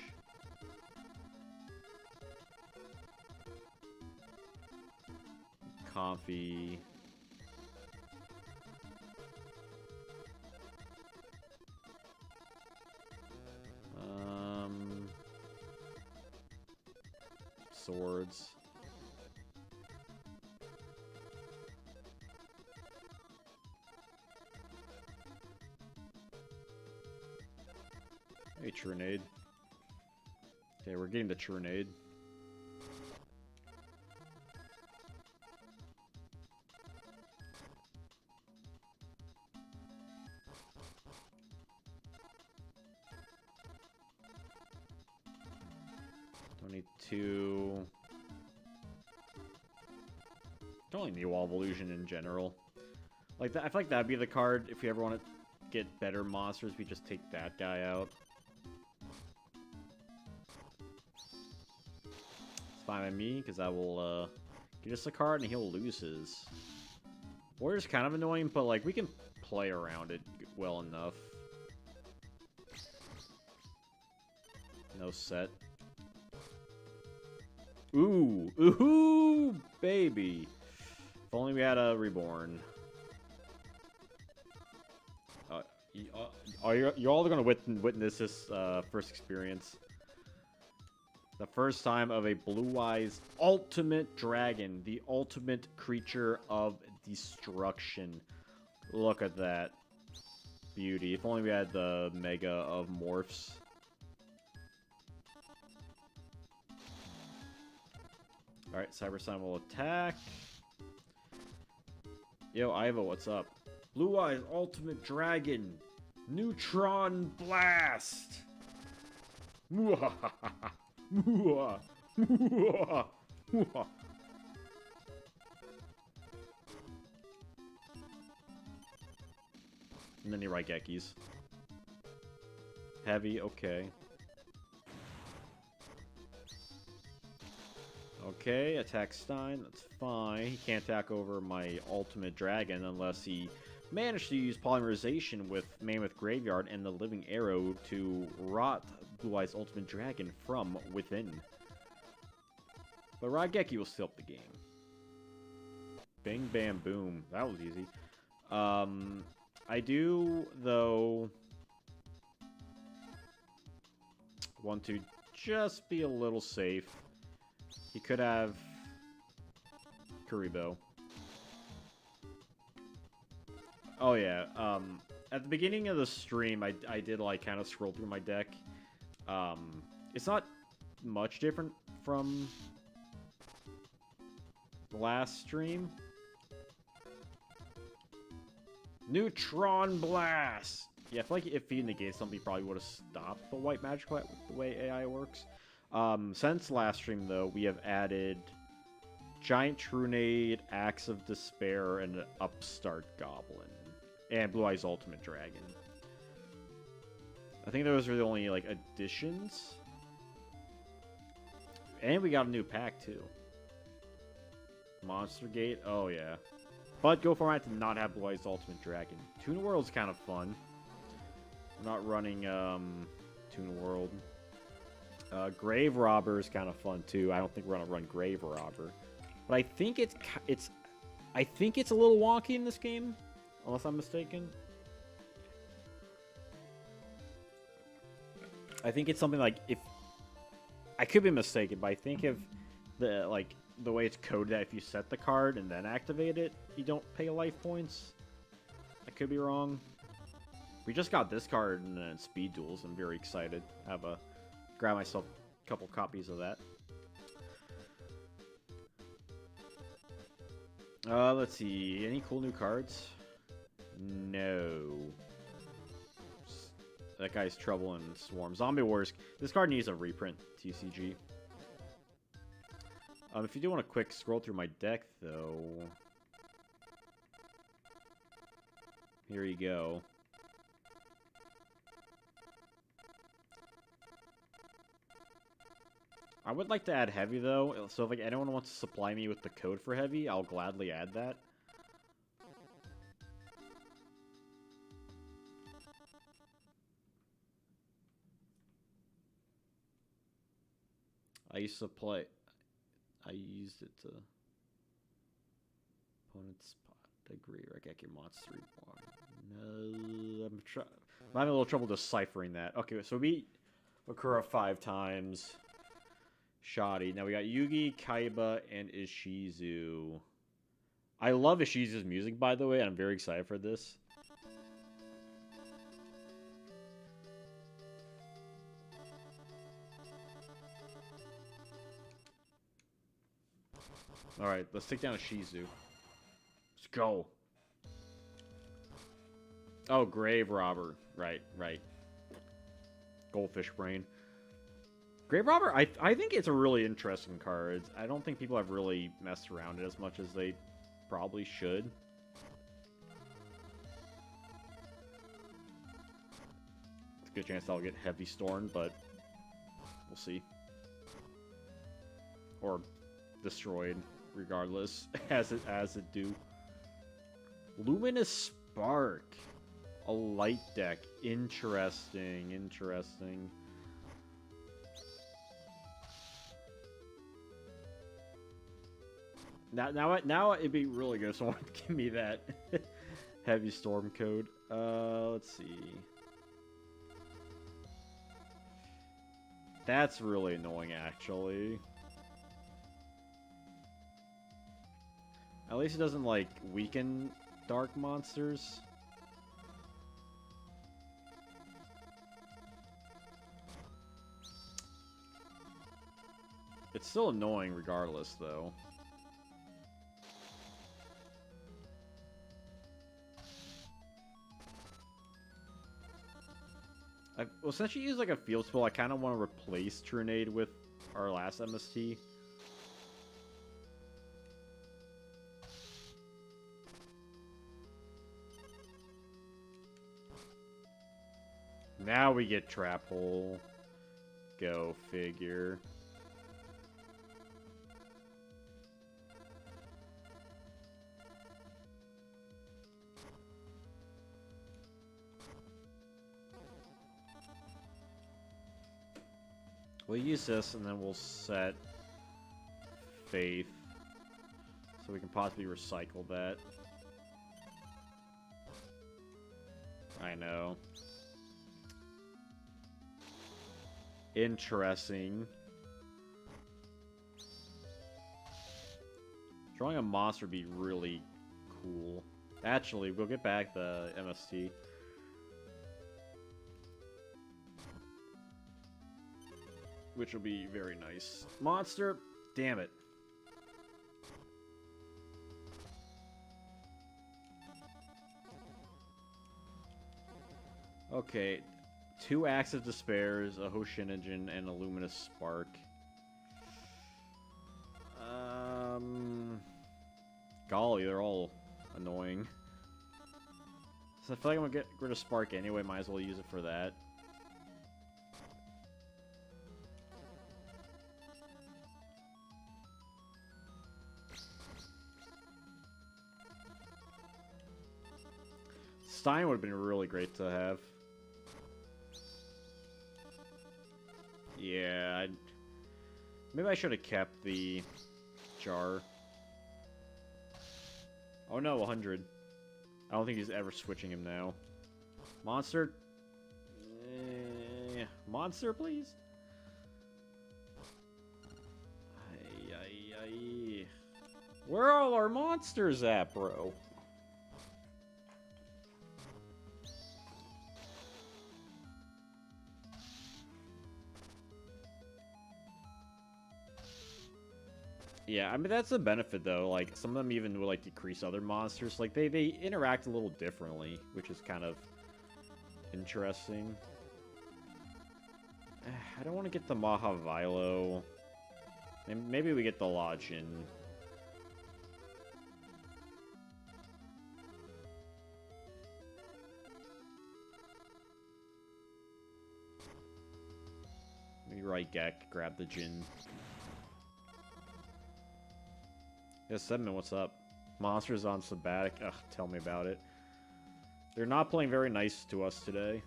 Comfy. Swords. Trunade. Okay, we're getting the Trunade. Only New Evolution in general. Like that, I feel like that'd be the card if we ever want to get better monsters. We just take that guy out. It's fine by me because I will give us a card and he'll lose his. Warrior's kind of annoying, but like we can play around it well enough. No set. Ooh, ooh, baby. If only we had a Reborn. You're all going to witness this first experience. The first time of a Blue Eyes ultimate dragon. The ultimate creature of destruction. Look at that. Beauty. If only we had the Mega of Morphs. Alright, Cyber-Stein will attack. Yo, Ivo, what's up? Blue Eyes Ultimate Dragon. Neutron Blast. And then you write Gekis. Heavy, okay. Okay, attack Stein, that's fine. He can't attack over my Ultimate Dragon unless he managed to use Polymerization with Mammoth Graveyard and the Living Arrow to rot Blue Eyes Ultimate Dragon from within. But Raigeki will still up the game. Bing, bam, boom. That was easy. I do, though, want to just be a little safe. He could have Kuribo. Oh yeah, at the beginning of the stream, I did like kind of scroll through my deck. It's not much different from the last stream. Neutron Blast! Yeah, I feel like if he negates something, he probably would have stopped the white magic with the way AI works. Since last stream, though, we have added Giant Trunade, Axe of Despair, and an Upstart Goblin. And Blue Eyes Ultimate Dragon. I think those are the only, like, additions. And we got a new pack, too. Monster Gate, oh yeah. But Go format did not have Blue Eyes Ultimate Dragon. Toon World's kind of fun. We're not running, Toon World. Grave Robber is kind of fun too. I don't think we're gonna run Grave Robber, but I think it's a little wonky in this game, unless I'm mistaken. I think it's something like if I could be mistaken, but I think if the way it's coded, that if you set the card and then activate it, you don't pay life points. I could be wrong. We just got this card in Speed Duels. I'm very excited. Grab myself a couple copies of that. Let's see. Any cool new cards? No. That guy's Trouble in Swarm. Zombie Wars. This card needs a reprint. TCG. If you do want a quick scroll through my deck, though... Here you go. I would like to add Heavy, though, so if like, anyone wants to supply me with the code for Heavy, I'll gladly add that. I used to play... I used it to... Opponent's spot. Agree, or I get your monster reborn. No, I'm having a little trouble deciphering that. Okay, so we Bakura 5 times. Shoddy. Now we got Yugi, Kaiba, and Ishizu. I love Ishizu's music, by the way, and I'm very excited for this. Alright, let's take down a Shizu. Let's go. Oh, Grave Robber. Right, right. Goldfish Brain. Grave Robber, I think it's a really interesting card. I don't think people have really messed around it as much as they probably should. It's a good chance I'll get Heavy Storm, but we'll see. Or destroyed, regardless, as it do. Luminous Spark. A light deck. Interesting, interesting. Now it'd be really good if someone would give me that Heavy Storm code. Let's see. That's really annoying, actually. At least it doesn't, like, weaken dark monsters. It's still annoying regardless, though. Well, since you use like a field spell, I kind of want to replace Trinade with our last MST. Now we get Trap Hole. Go figure. We'll use this, and then we'll set Faith, so we can possibly recycle that. I know. Interesting. Drawing a monster would be really cool. Actually, we'll get back the MST. Which will be very nice. Monster, damn it. Okay, 2 Acts of Despairs, a Hoshinogen, and a Luminous Spark. Golly, they're all annoying. So I feel like I'm gonna get rid of Spark anyway, might as well use it for that. Stein would have been really great to have. Yeah, maybe I should have kept the jar. Oh no, 100. I don't think he's ever switching him now. Monster? Monster, please? Where are all our monsters at, bro? Yeah, I mean, that's the benefit, though. Like, some of them even will, like, decrease other monsters. Like, they interact a little differently, which is kind of interesting. I don't want to get the Mahavilo. Maybe we get the Lodgin. Maybe right Gek, grab the Jin. Yeah, Sedman, what's up? Monsters on sabbatic. Ugh, tell me about it. They're not playing very nice to us today.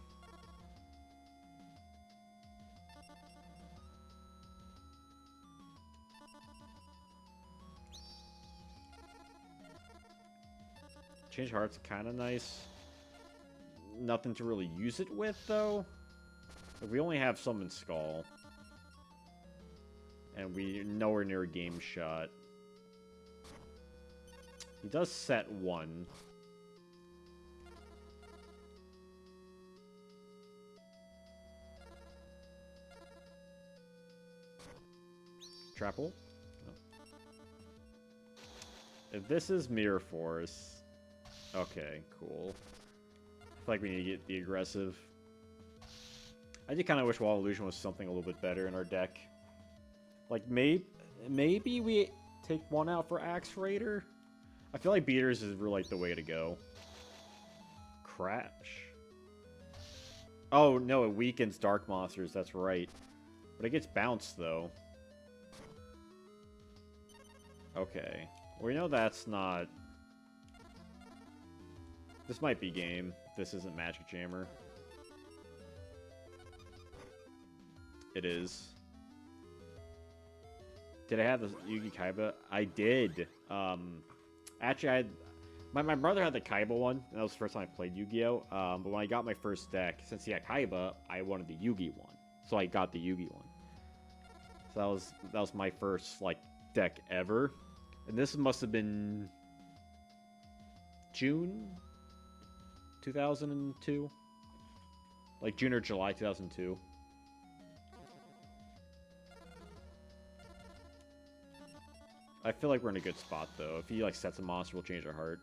Change Heart's kind of nice. Nothing to really use it with, though. Like, we only have Summon Skull. And we're nowhere near a game shot. He does set 1. Trapple? Oh. If this is Mirror Force... Okay, cool. I feel like we need to get the aggressive. I do kind of wish Wall Illusion was something a little bit better in our deck. Like, maybe we take one out for Axe Raider? I feel like Beaters is really like the way to go. Crash. Oh, no, it weakens Dark Monsters, that's right. But it gets bounced, though. Okay. We know that's not... This might be game. This isn't Magic Jammer. It is. Did I have the Yugi Kaiba? I did. Actually, I had... My brother had the Kaiba one. That was the first time I played Yu-Gi-Oh! But when I got my first deck, since he had Kaiba, I wanted the Yugi one. So I got the Yugi one. So that was my first, like, deck ever. And this must have been... June? 2002? Like, June or July 2002. I feel like we're in a good spot, though. If he, like, sets a monster, we'll change our heart.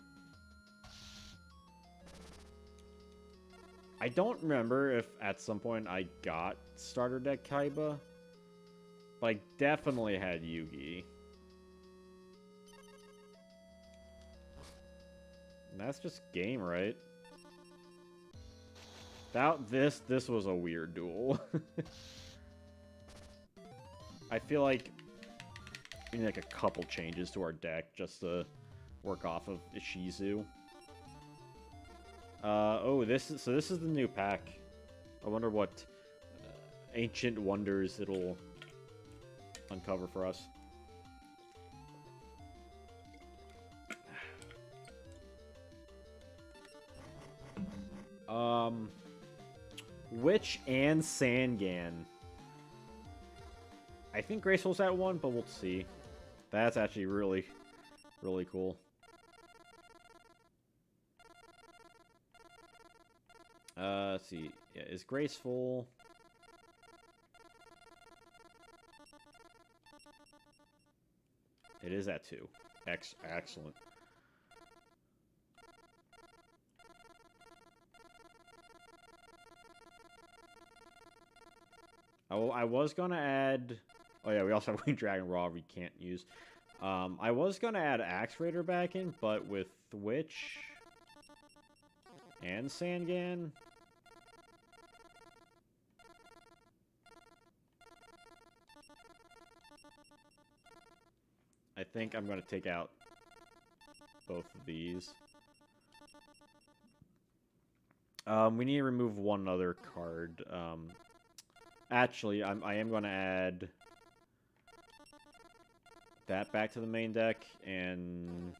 I don't remember if at some point I got starter deck Kaiba, but I definitely had Yugi. And that's just game, right? This was a weird duel. I feel like we need like a couple changes to our deck just to work off of Ishizu. Oh, this is the new pack. I wonder what ancient wonders it'll uncover for us. Witch and Sangan. I think Graceful's at one, but we'll see. That's actually really, really cool. Let's see. Yeah, is Graceful... It is at 2. Excellent. I was gonna add... Oh yeah, we also have Winged Dragon Raw we can't use. I was gonna add Axe Raider back in, but with Witch and Sangan... I think I'm going to take out both of these. We need to remove one other card. Actually, I am going to add that back to the main deck and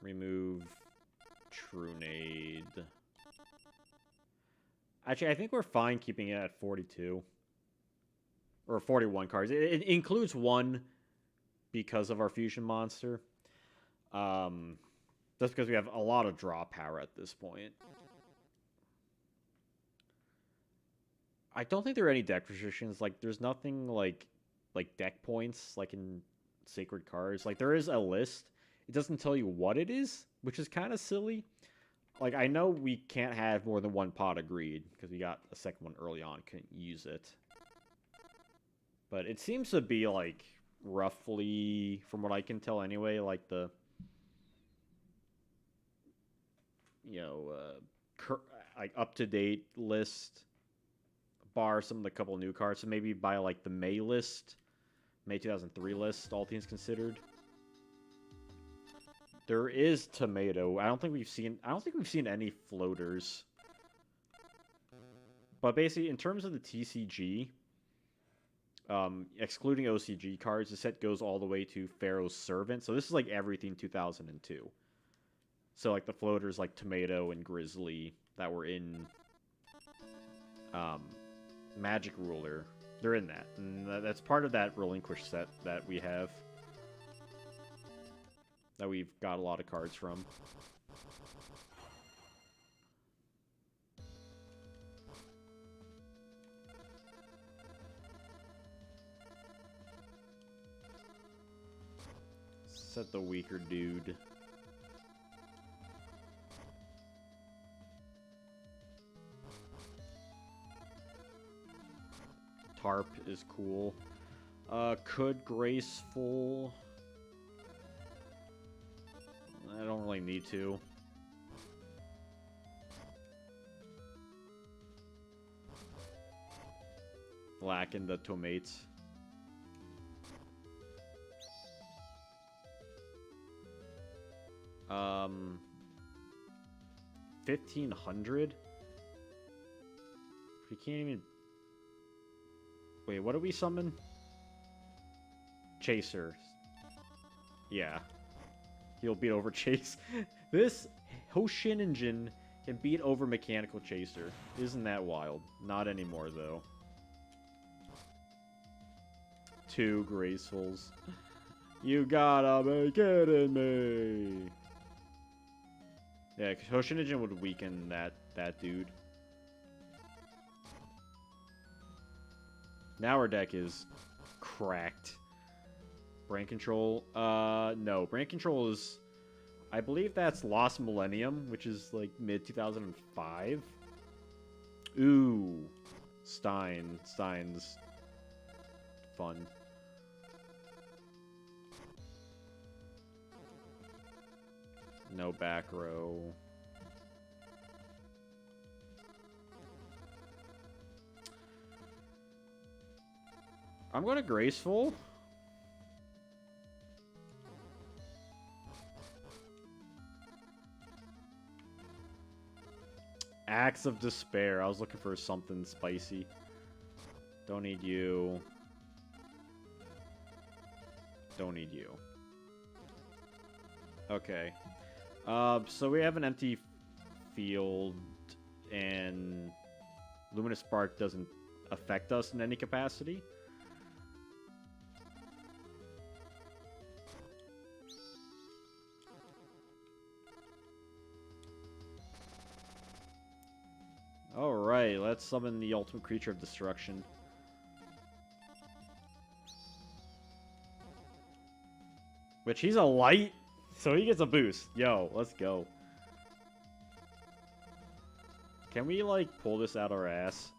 remove Trunade. Actually, I think we're fine keeping it at 42. Or 41 cards. It includes one because of our fusion monster. Just because we have a lot of draw power at this point. I don't think there are any deck restrictions. Like, there's nothing like deck points, like in Sacred Cards. Like, there is a list. It doesn't tell you what it is, which is kind of silly. Like, I know we can't have more than one pot of Greed, because we got a second one early on, couldn't use it. But it seems to be, like, roughly, from what I can tell anyway, like the, you know, like up-to-date list, bar some of the couple new cards. So maybe by, like, the May list, May 2003 list, all things considered. There is Tomato. I don't think we've seen any floaters. But basically, in terms of the TCG... excluding OCG cards, the set goes all the way to Pharaoh's Servant. So this is like everything 2002. So like the floaters like Tomato and Grizzly that were in Magic Ruler, they're in that. And that's part of that Relinquish set that we have. That we've got a lot of cards from. Set the weaker dude. Tarp is cool. Could graceful. I don't really need to. Lacking the tomates. Um, 1,500. We can't even. Wait, what do we summon? Chaser. Yeah, he'll beat over Chase. This Hoshinjin can beat over Mechanical Chaser. Isn't that wild? Not anymore though. 2 Gracefuls. You gotta be kidding me. Yeah, Hoshinjin would weaken that dude. Now our deck is cracked. Brain Control. No. Brain Control is... I believe that's Lost Millennium, which is like mid-2005. Ooh. Stein's fun. No back row. I'm going to Graceful. Axe of Despair. I was looking for something spicy. Don't need you. Don't need you. Okay. So we have an empty field, and Luminous Spark doesn't affect us in any capacity. Alright, let's summon the ultimate creature of destruction. Which he's a light, so he gets a boost. Yo, let's go. Can we, like, pull this out our ass?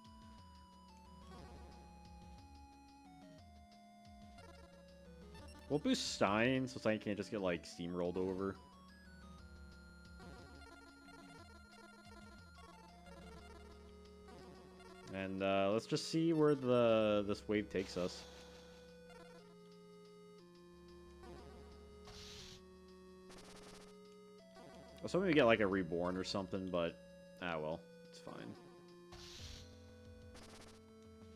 We'll boost Stein, so Stein can't just get, like, steamrolled over. And let's just see where this wave takes us. I was hoping we get like a reborn or something, but ah well, it's fine.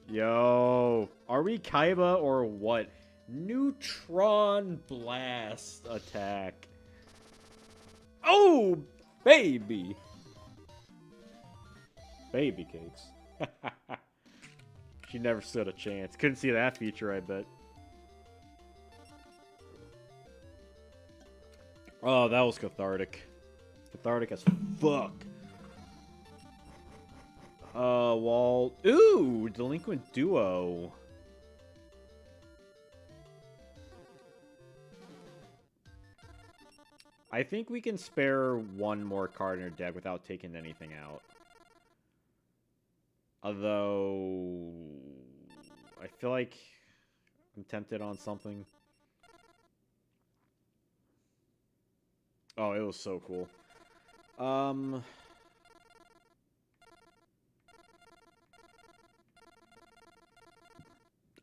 Yo, are we Kaiba or what? Neutron Blast attack. Oh, baby. Baby cakes. She never stood a chance. Couldn't see that feature, I bet. Oh, that was cathartic. Cathartic as fuck. Wall. Ooh, Delinquent Duo. I think we can spare one more card in our deck without taking anything out. Although, I feel like I'm tempted on something. Oh, it was so cool. I'm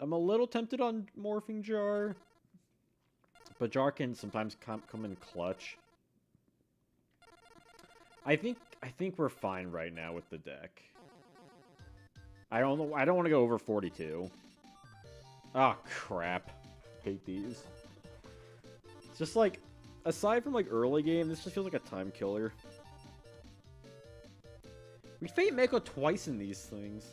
a little tempted on Morphing Jar. But Jar can sometimes come in clutch. I think we're fine right now with the deck. I don't know. I don't want to go over 42. Ah, crap. Hate these. It's just like, aside from like early game, this just feels like a time killer. We Fate Mako twice in these things.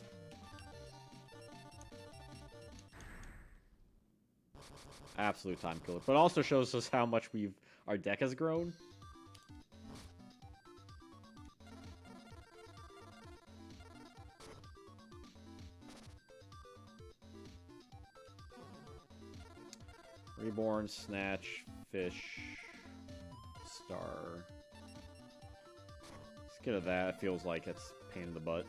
Absolute time killer. But also shows us how much our deck has grown. Reborn, Snatch, Fish. Star. Let's get at that. It feels like it's a pain in the butt.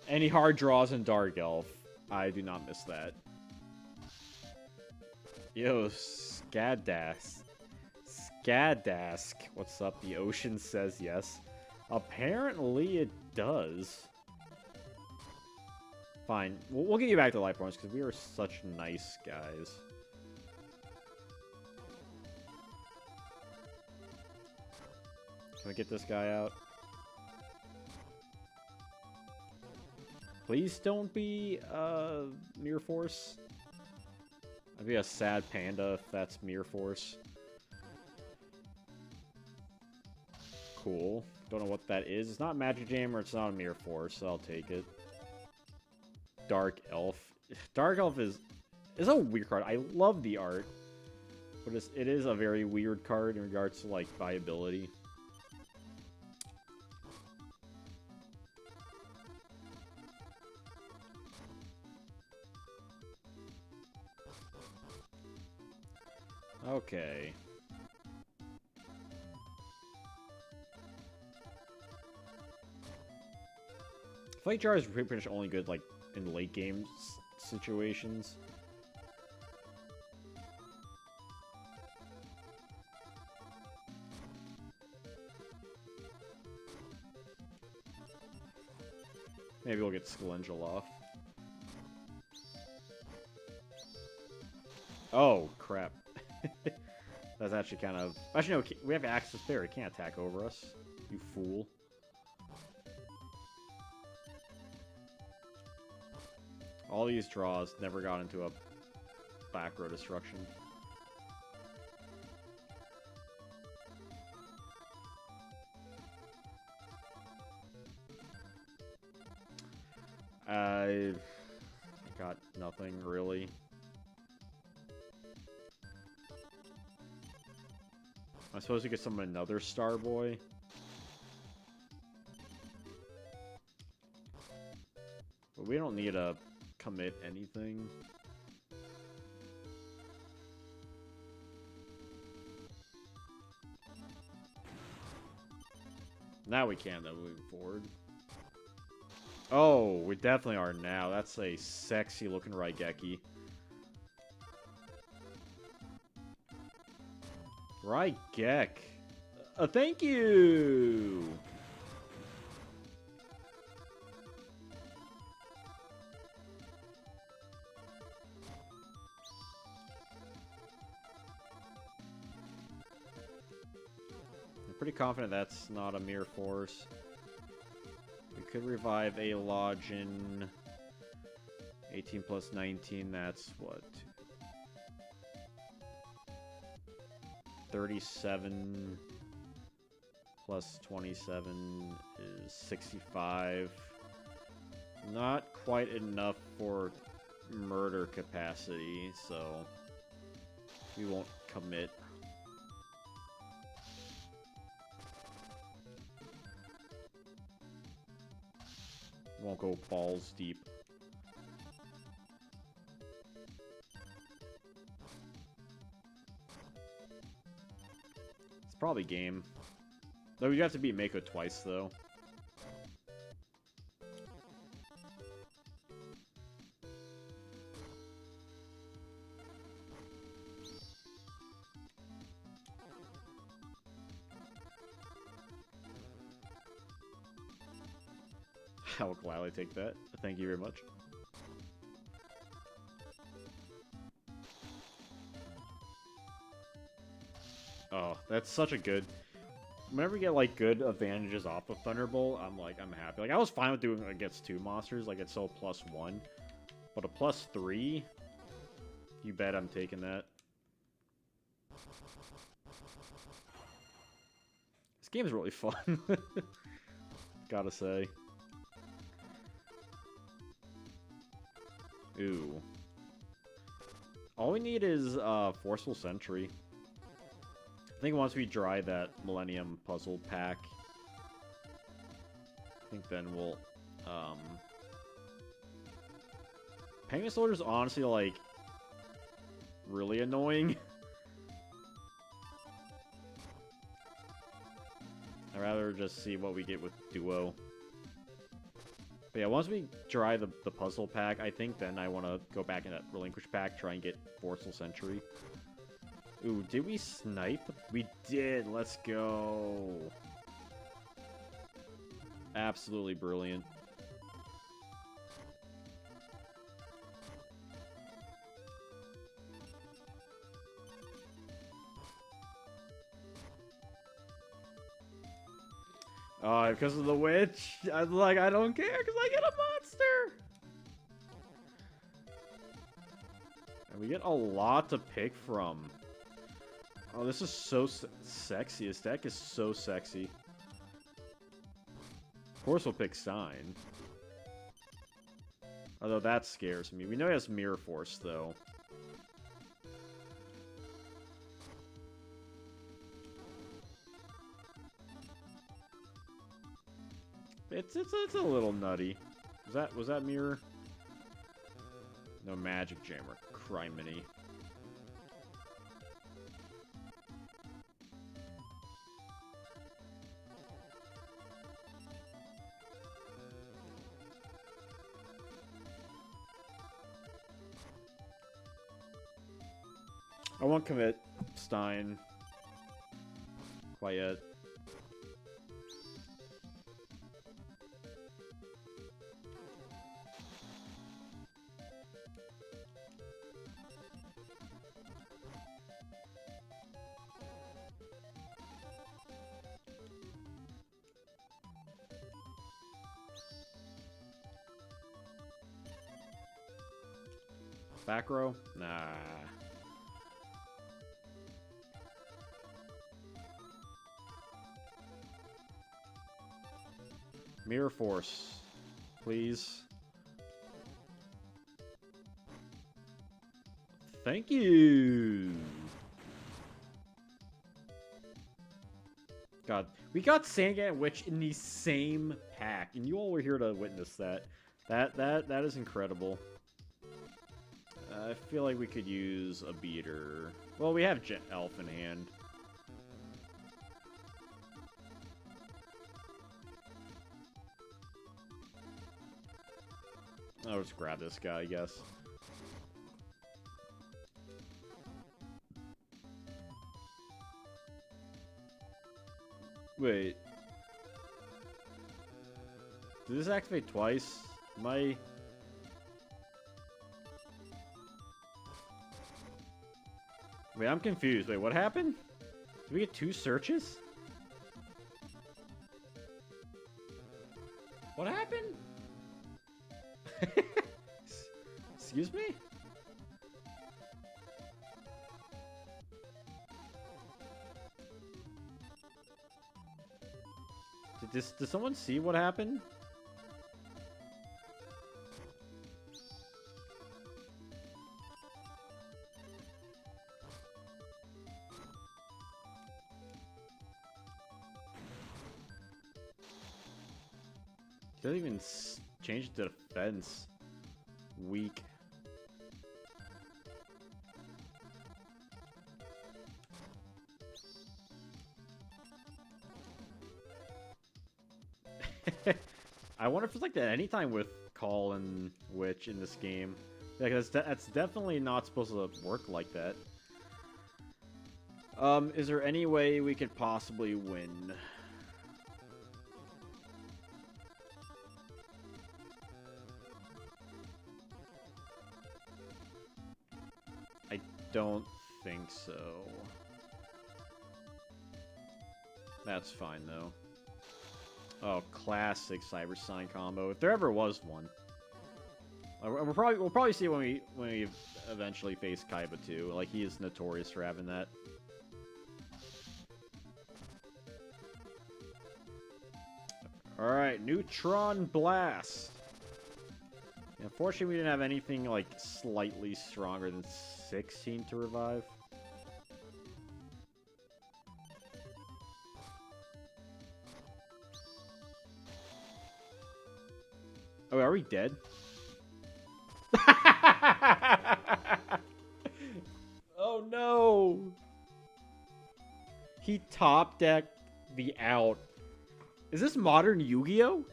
Any hard draws in Dark Elf. I do not miss that. Yo, Skadask. Skadask. What's up? The ocean says yes. Apparently it does. Fine. We'll get you back to life points because we are such nice guys. Can we get this guy out? Please don't be Mirror Force. I'd be a sad panda if that's Mirror Force. Cool. Don't know what that is. It's not Magic Jam or it's not a Mirror Force, so I'll take it. Dark Elf. Dark Elf is a weird card. I love the art, but it is a very weird card in regards to like viability. Okay. Flake Jar is pretty much only good like in late game situations. Maybe we'll get Skelengel off. Oh, crap. That's actually kind of... Actually, no, we have access there. It can't attack over us. You fool. All these draws never got into a back row destruction. I got nothing, really. I'm supposed to get some another Starboy. But we don't need to commit anything. Now we can, though, moving forward. Oh, we definitely are now. That's a sexy looking Raigeki. Raigek. Thank you! I'm pretty confident that's not a Mirror Force. We could revive a Lodgin. 18 plus 19, that's what? 37 plus 27 is 65. Not quite enough for murder capacity, so we won't commit. Won't go balls deep. It's probably game. Though you have to beat Mako twice, though. I will gladly take that. Thank you very much. Oh, that's such a good... Whenever we get, like, good advantages off of Thunderbolt, I'm happy. Like, I was fine with doing it against 2 monsters, like, it's so +1. But a +3? You bet I'm taking that. This game is really fun. Gotta say. Ooh. All we need is Forceful Sentry. think once we dry that Millennium Puzzle pack, I think then we'll, Penguin Soldier's honestly, like, really annoying. I'd rather just see what we get with Duo. But yeah, once we dry the puzzle pack, I think then I want to go back in that Relinquish pack, try and get Forceful Sentry. Ooh, did we snipe? We did, let's go. Absolutely brilliant. Because of the witch? I'm like, I don't care, because I get a monster! And we get a lot to pick from. Oh, this is so sexy. This deck is so sexy. Of course we'll pick Stein. Although that scares me. We know he has Mirror Force, though. It's a little nutty. Was that Mirror? No, Magic Jammer. Criminy. I won't commit Stein quite yet. Back row? Nah. Mirror Force, please. Thank you. God, we got Sandgat Witch in the same pack, and you all were here to witness that. That is incredible. I feel like we could use a beater. Well, we have Elf in hand. I'll just grab this guy, I guess. Wait. Did this activate twice? Wait, I'm confused. Wait, what happened? Did we get 2 searches? What happened? Excuse me? Did someone see what happened? Doesn't even change the defense. Weak. I wonder if it's like that anytime with Call and Witch in this game. Like that's definitely not supposed to work like that. Is there any way we could possibly win? I don't think so. That's fine though. Oh, classic Cyber-Stein combo. If there ever was one. We'll probably see it when we eventually face Kaiba too. Like, he is notorious for having that. Alright, Neutron Blast. Unfortunately, we didn't have anything like slightly stronger than 16 to revive. Oh, are we dead? Oh no! He top decked the out. Is this modern Yu-Gi-Oh?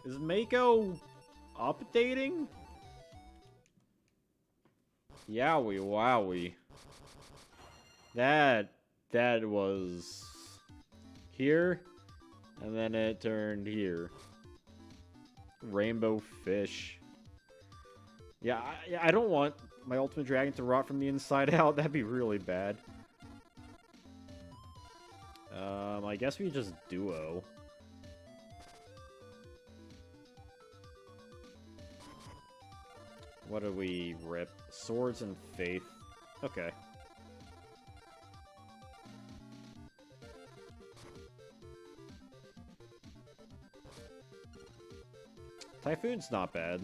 Is Mako updating? Yowie wowie. That was here, and then it turned here. Rainbow fish. Yeah, I don't want my ultimate dragon to rot from the inside out. That'd be really bad. I guess we just duo. What do we rip? Swords and Faith. Okay. Typhoon's not bad.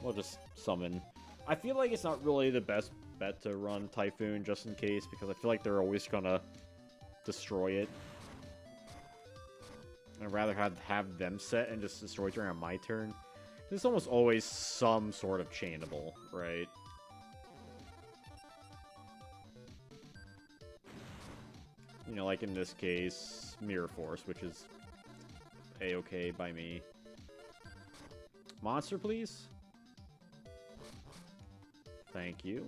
We'll just summon. I feel like it's not really the best bet to run Typhoon just in case, because I feel like they're always gonna destroy it. I'd rather have them set and just destroy it during my turn. There's almost always some sort of chainable, right? You know, like in this case, Mirror Force, which is a-okay by me. Monster, please? Thank you.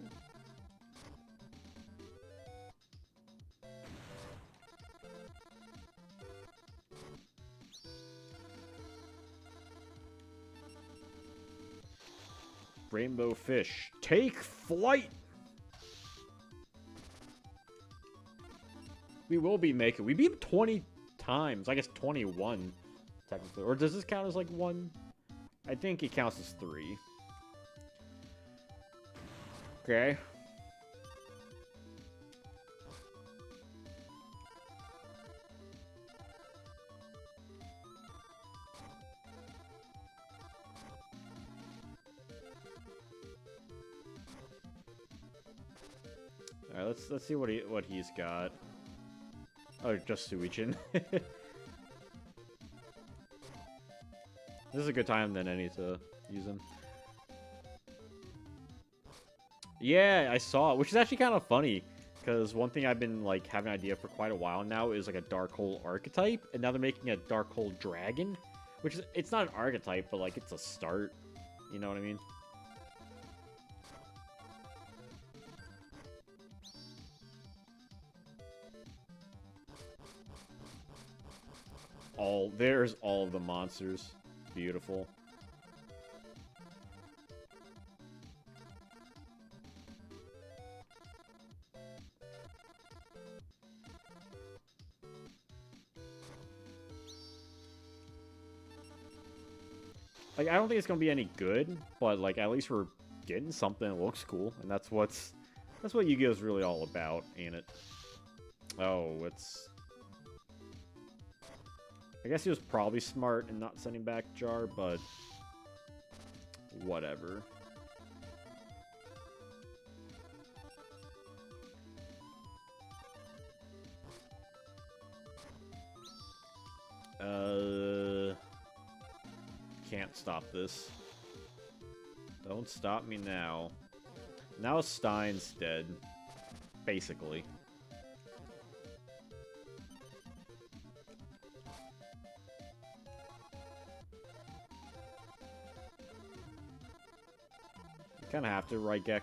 Rainbow fish, take flight! We will be making. We beat him 20 times. I guess 21, technically. Or does this count as like 1? I think it counts as 3. Okay. All right, let's see what he's got. Oh, just Suichin. This is a good time than any to use him. Yeah, I saw it, which is actually kind of funny, because one thing I've been like having an idea for quite a while now is like a Dark Hole archetype, and now they're making a Dark Hole dragon, which is, it's not an archetype, but like it's a start. You know what I mean? There's all of the monsters. Beautiful. Like, I don't think it's gonna be any good, but like at least we're getting something that looks cool, and that's what Yu-Gi-Oh! Is really all about, ain't it? Oh, it's... I guess he was probably smart in not sending back Jar, but whatever. Can't stop this. Don't stop me now. Now Stein's dead, basically. Kind of have to, right, Gek?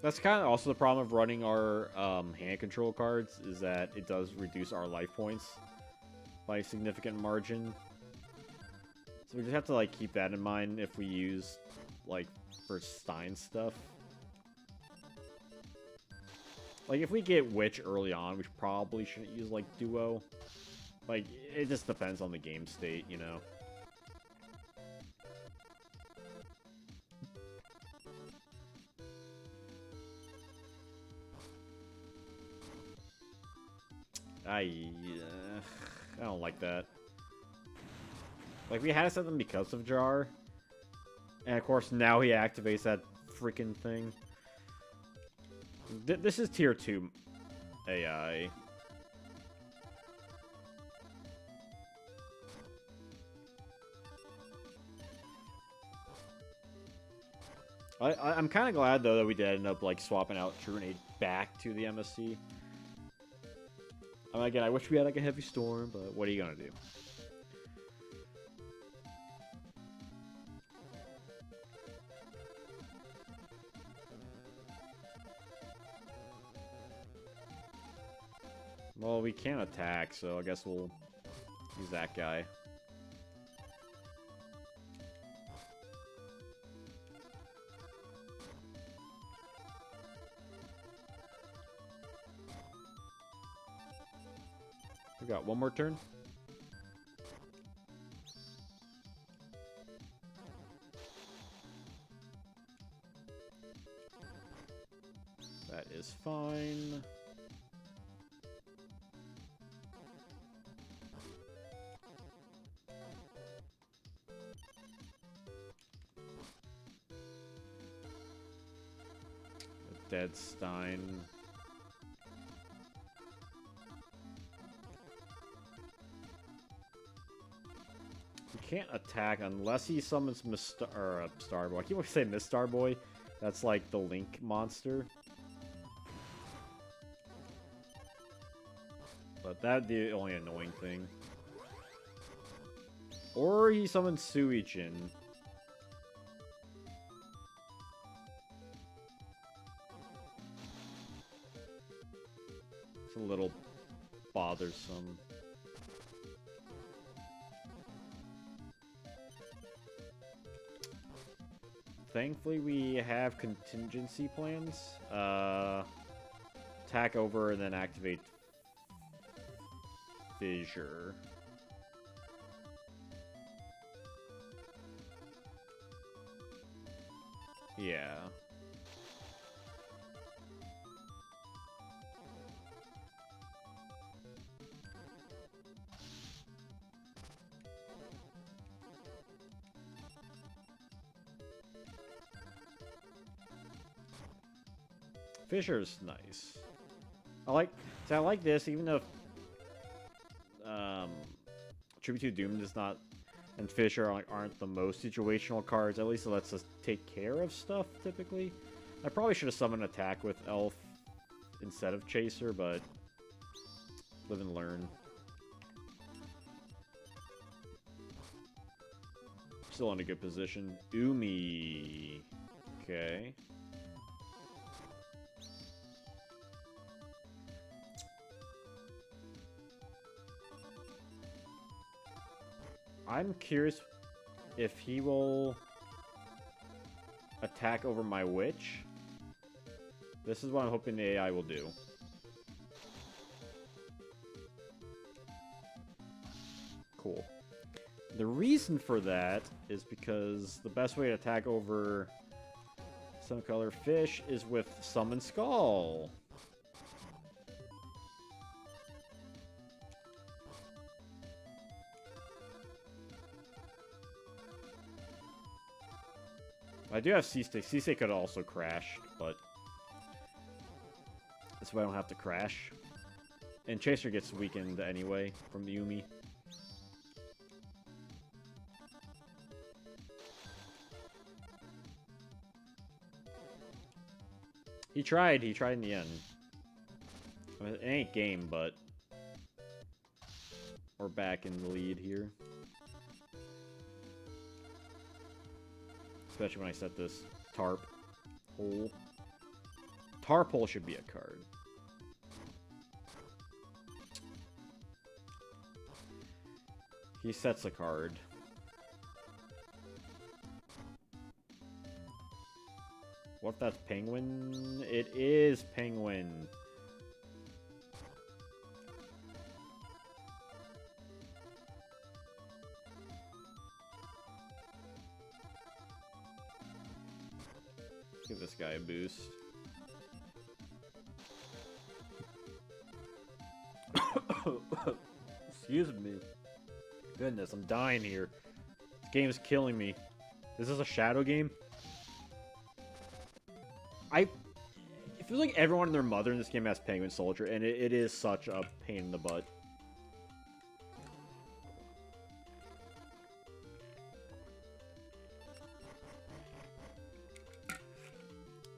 That's kind of also the problem of running our hand control cards, is that it does reduce our life points by a significant margin. So we just have to like keep that in mind if we use like for Stein stuff. Like if we get Witch early on, we probably shouldn't use like Duo. Like, it just depends on the game state, you know? I don't like that. Like, we had to set them because of Jar. And of course, now he activates that freaking thing. This is tier 2 AI. I'm kind of glad, though, that we did end up, like, swapping out Trunade back to the MSC. I mean, again, I wish we had, like, a Heavy Storm, but what are you gonna do? Well, we can't attack, so I guess we'll use that guy. We got one more turn. That is fine. Dead Stein. He can't attack unless he summons Starboy. I keep wanting to say Miss Starboy. That's like the Link monster. But that'd be the only annoying thing. Or he summons Suijin. It's a little bothersome. Thankfully, we have contingency plans. Attack over and then activate Fissure. Yeah. Fissure's nice. I like this, even though Tribute to Doom does not, and Fissure aren't the most situational cards. At least it lets us take care of stuff typically. I probably should have summoned Attack with Elf instead of Chaser, but live and learn. Still in a good position. Umi. Okay. I'm curious if he will attack over my Witch. This is what I'm hoping the AI will do. Cool. The reason for that is because the best way to attack over some color fish is with Summon Skull. I do have C-Stick. C-Stick could also crash, but this way I don't have to crash. And Chaser gets weakened anyway from the Yumi. He tried in the end. I mean, it ain't game, but we're back in the lead here. Especially when I set this tarp hole. Tarp hole should be a card. He sets a card. What if that's Penguin? It is Penguin. Give this guy a boost. Excuse me. Goodness, I'm dying here. This game is killing me. This is a shadow game. It feels like everyone and their mother in this game has Penguin Soldier, and it is such a pain in the butt.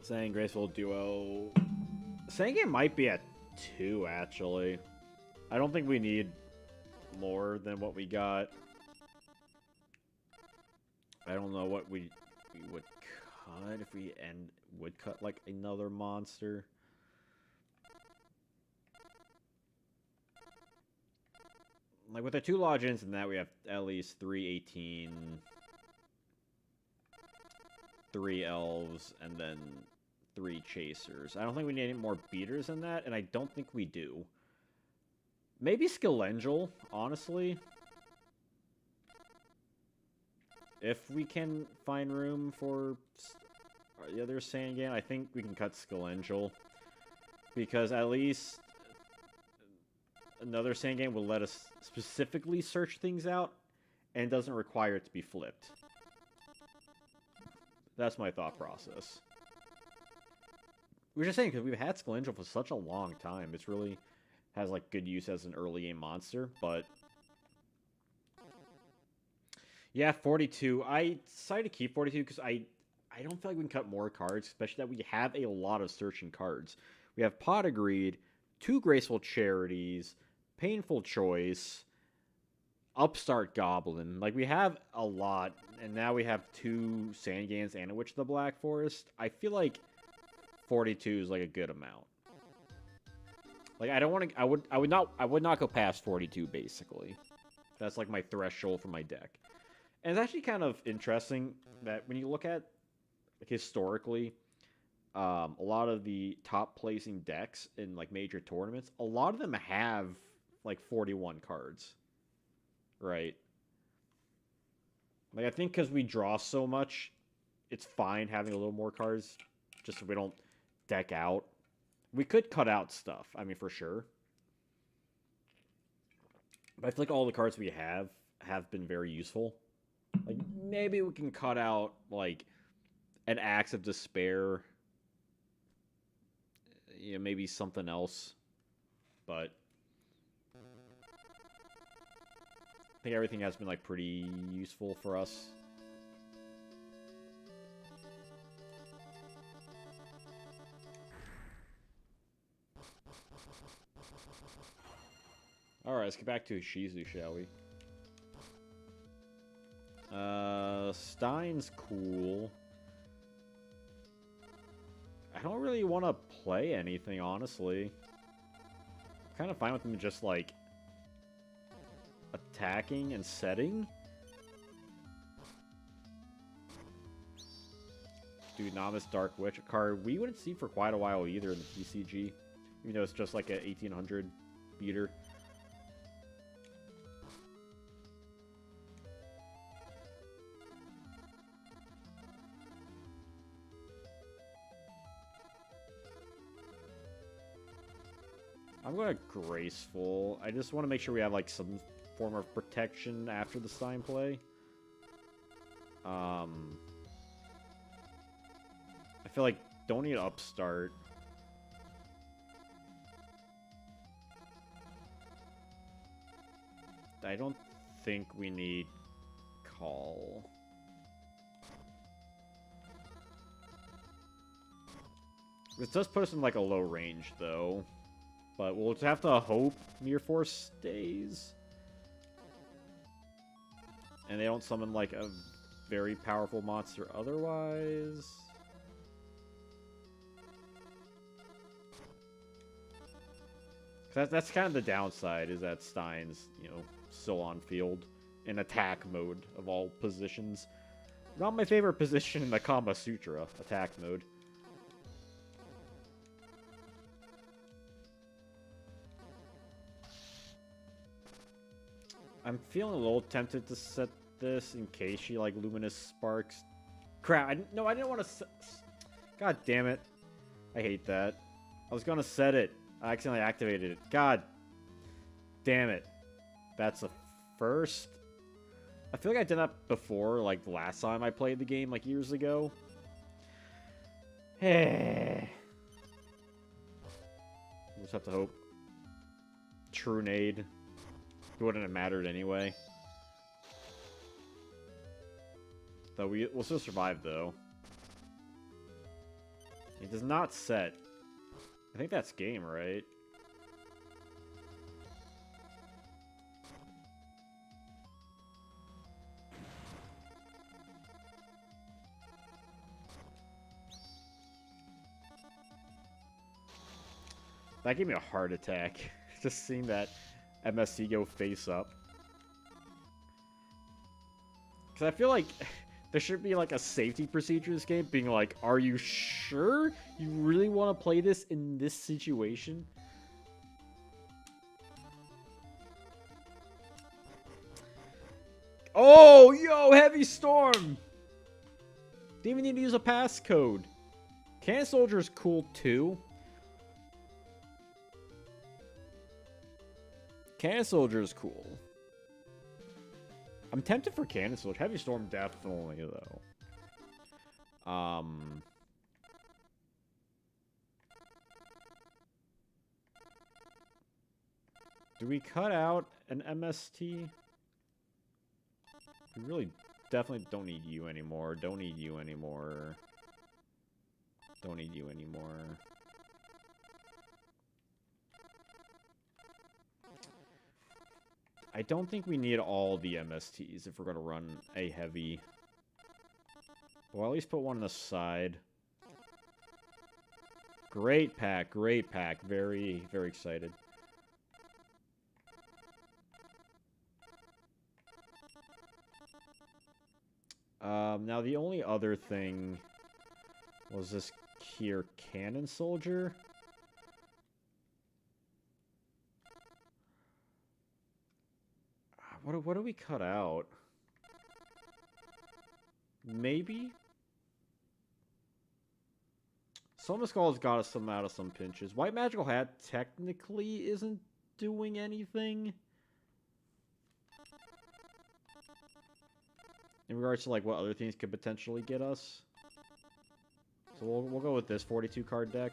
Saying Graceful Duo. Saying it might be at 2, actually. I don't think we need more than what we got. I don't know what we would cut if we would cut like another monster. Like with the 2 logins and that we have at least 318, 3 elves, and then 3 chasers. I don't think we need any more beaters than that, and I don't think we do. Maybe Skillangel, honestly. If we can find room for the other Sangan, I think we can cut Skillangel. Because at least another Sangan will let us specifically search things out and doesn't require it to be flipped. That's my thought process. We're just saying, because we've had Skillangel for such a long time. It's really has like good use as an early game monster, but yeah, 42. I decided to keep 42 because I don't feel like we can cut more cards, especially that we have a lot of searching cards. We have Pot of Greed, 2 Graceful Charities, Painful Choice, Upstart Goblin. Like, we have a lot, and now we have 2 Sangans and a Witch of the Black Forest. I feel like 42 is like a good amount. Like, I don't want to. I would not go past 42. Basically, that's like my threshold for my deck. And it's actually kind of interesting that when you look at like, historically, a lot of the top placing decks in like major tournaments, a lot of them have like 41 cards, right? Like I think because we draw so much, it's fine having a little more cards, just so we don't deck out. We could cut out stuff, I mean, for sure. But I feel like all the cards we have been very useful. Like, maybe we can cut out, like, an Axe of Despair. You know, maybe something else. But I think everything has been, like, pretty useful for us. Alright, let's get back to Shizu, shall we? Stein's cool. I don't really want to play anything, honestly. I'm kind of fine with them just, like, attacking and setting. Dude, Novice Dark Witch, a card we wouldn't see for quite a while either in the TCG. Even though it's just like a 1800 beater. I'm going to Graceful. I just want to make sure we have, like, some form of protection after the Stein play. I feel like don't need Upstart. I don't think we need Call. This does put us in, like, a low range, though. But we'll just have to hope Mirror Force stays. And they don't summon, like, a very powerful monster otherwise. That's kind of the downside, is that Stein's, you know, still on field in attack mode of all positions. Not my favorite position in the Kama Sutra, attack mode. I'm feeling a little tempted to set this in case she, like, Luminous Sparks. Crap, I didn't want to God damn it. I hate that. I was gonna set it. I accidentally activated it. God damn it. That's a first. I feel like I did that before, like the last time I played the game, like years ago. Hey. We'll just have to hope. True nade. It wouldn't have mattered anyway. Though we'll still survive, though. It does not set. I think that's game, right? That gave me a heart attack. Just seeing that MSC go face up. Because I feel like there should be like a safety procedure in this game being like, are you sure you really want to play this in this situation? Oh, yo, heavy storm! Didn't even need to use a passcode. Cannon Soldier is cool too. Cannon Soldier is cool. I'm tempted for Cannon Soldier. Heavy Storm definitely, though. Do we cut out an MST? We really definitely don't need you anymore. Don't need you anymore. Don't need you anymore. I don't think we need all the MSTs if we're going to run a heavy. Well, at least put one on the side. Great pack, great pack. Very, very excited. Now the only other thing was this here Cannon Soldier. What do we cut out? Maybe? Soma Skull's got us some out of some pinches. White Magical Hat technically isn't doing anything. In regards to like what other things could potentially get us. So we'll go with this 42 card deck.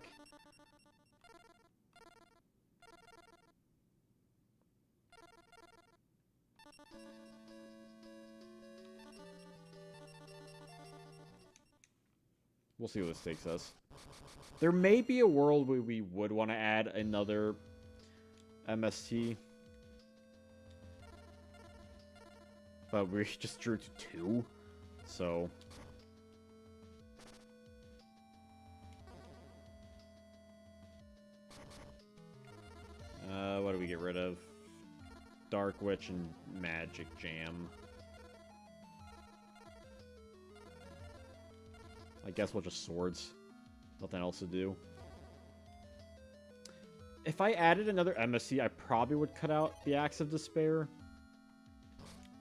We'll see what this takes us. There may be a world where we would want to add another MST. But we just drew to 2. So. What do we get rid of? Dark Witch and Magic Jam. I guess we'll just swords. Nothing else to do. If I added another MSC, I probably would cut out the Axe of Despair.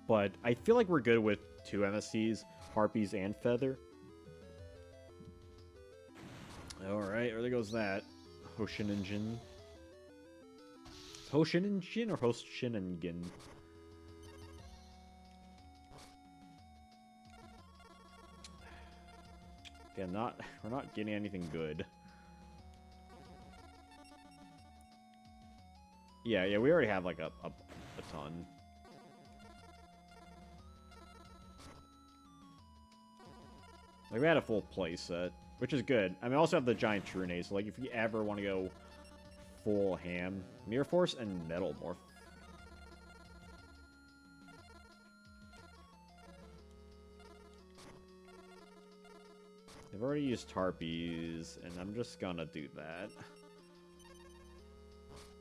But I feel like we're good with 2 MSCs, Harpies and Feather. Alright, there goes that. Hoshiningen. Hoshiningen or Hoshiningen? Yeah, we're not getting anything good. Yeah, we already have like a ton. Like we had a full play set, which is good. I mean, I also have the giant Trune, so like if you ever want to go full ham, Mirror Force and Metal Morph. I've already used Harpies, and I'm just gonna do that.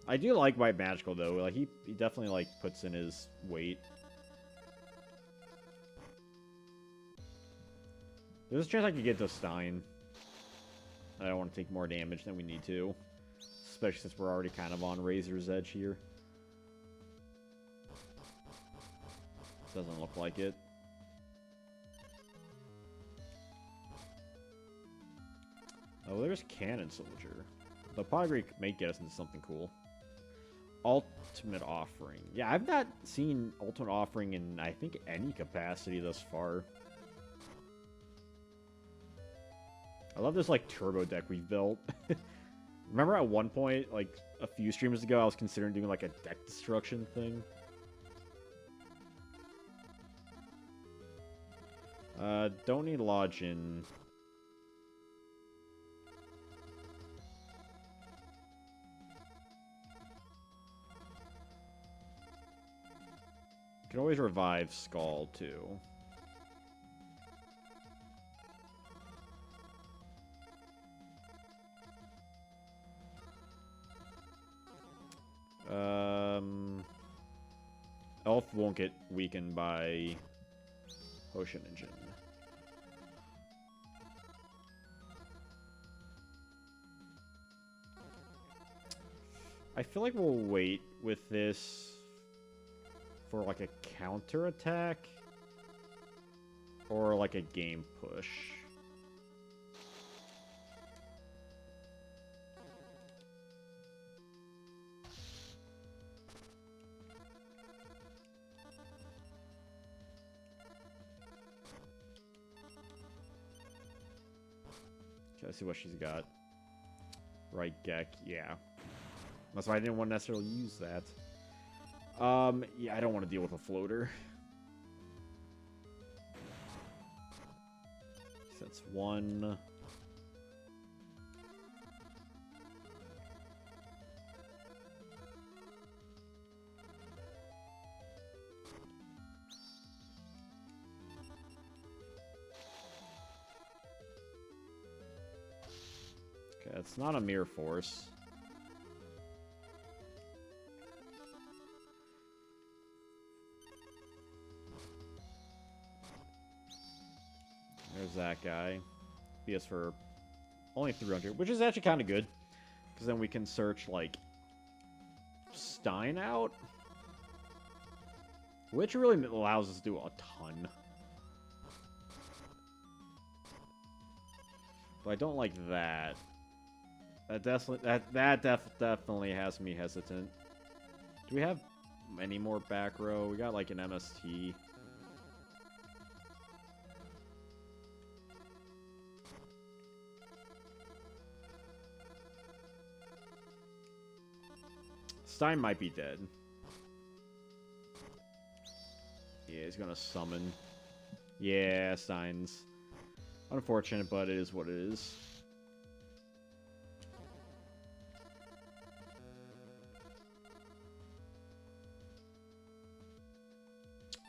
I do like White Magical though. Like he definitely like puts in his weight. There's a chance I could get to Stein. I don't want to take more damage than we need to. Especially since we're already kind of on Razor's Edge here. Doesn't look like it. Oh, there's Cannon Soldier. The Pogri may get us into something cool. Ultimate Offering. Yeah, I've not seen Ultimate Offering in, I think, any capacity thus far. I love this, like, turbo deck we've built. Remember at one point, like, a few streams ago, I was considering doing, like, a deck destruction thing? Don't need Lodgin. Can always revive Skull, too. Elf won't get weakened by Potion Engine. I feel like we'll wait with this for like a counter attack or like a game push. Okay, let's see what she's got. Right, Gek, yeah. That's why I didn't want to necessarily use that. Yeah, I don't want to deal with a floater. So that's one. Okay, it's not a Mirror Force. There's that guy. BS for only 300, which is actually kind of good. Because then we can search, like, Stein out. Which really allows us to do a ton. But I don't like that. That definitely has me hesitant. Do we have any more back row? We got, like, an MST. Stein might be dead. Yeah, he's gonna summon. Yeah, Stein's unfortunate, but it is what it is.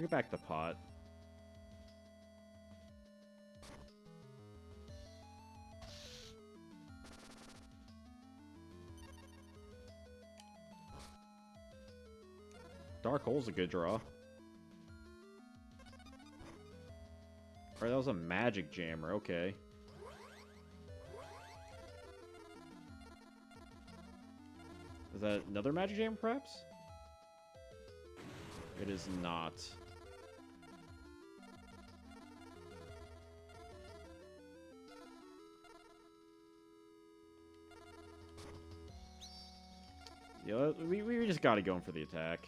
Get back the pot. Dark Hole's a good draw. Alright, that was a magic jammer, okay. Is that another magic jammer, perhaps? It is not. Yeah, we just gotta go in for the attack.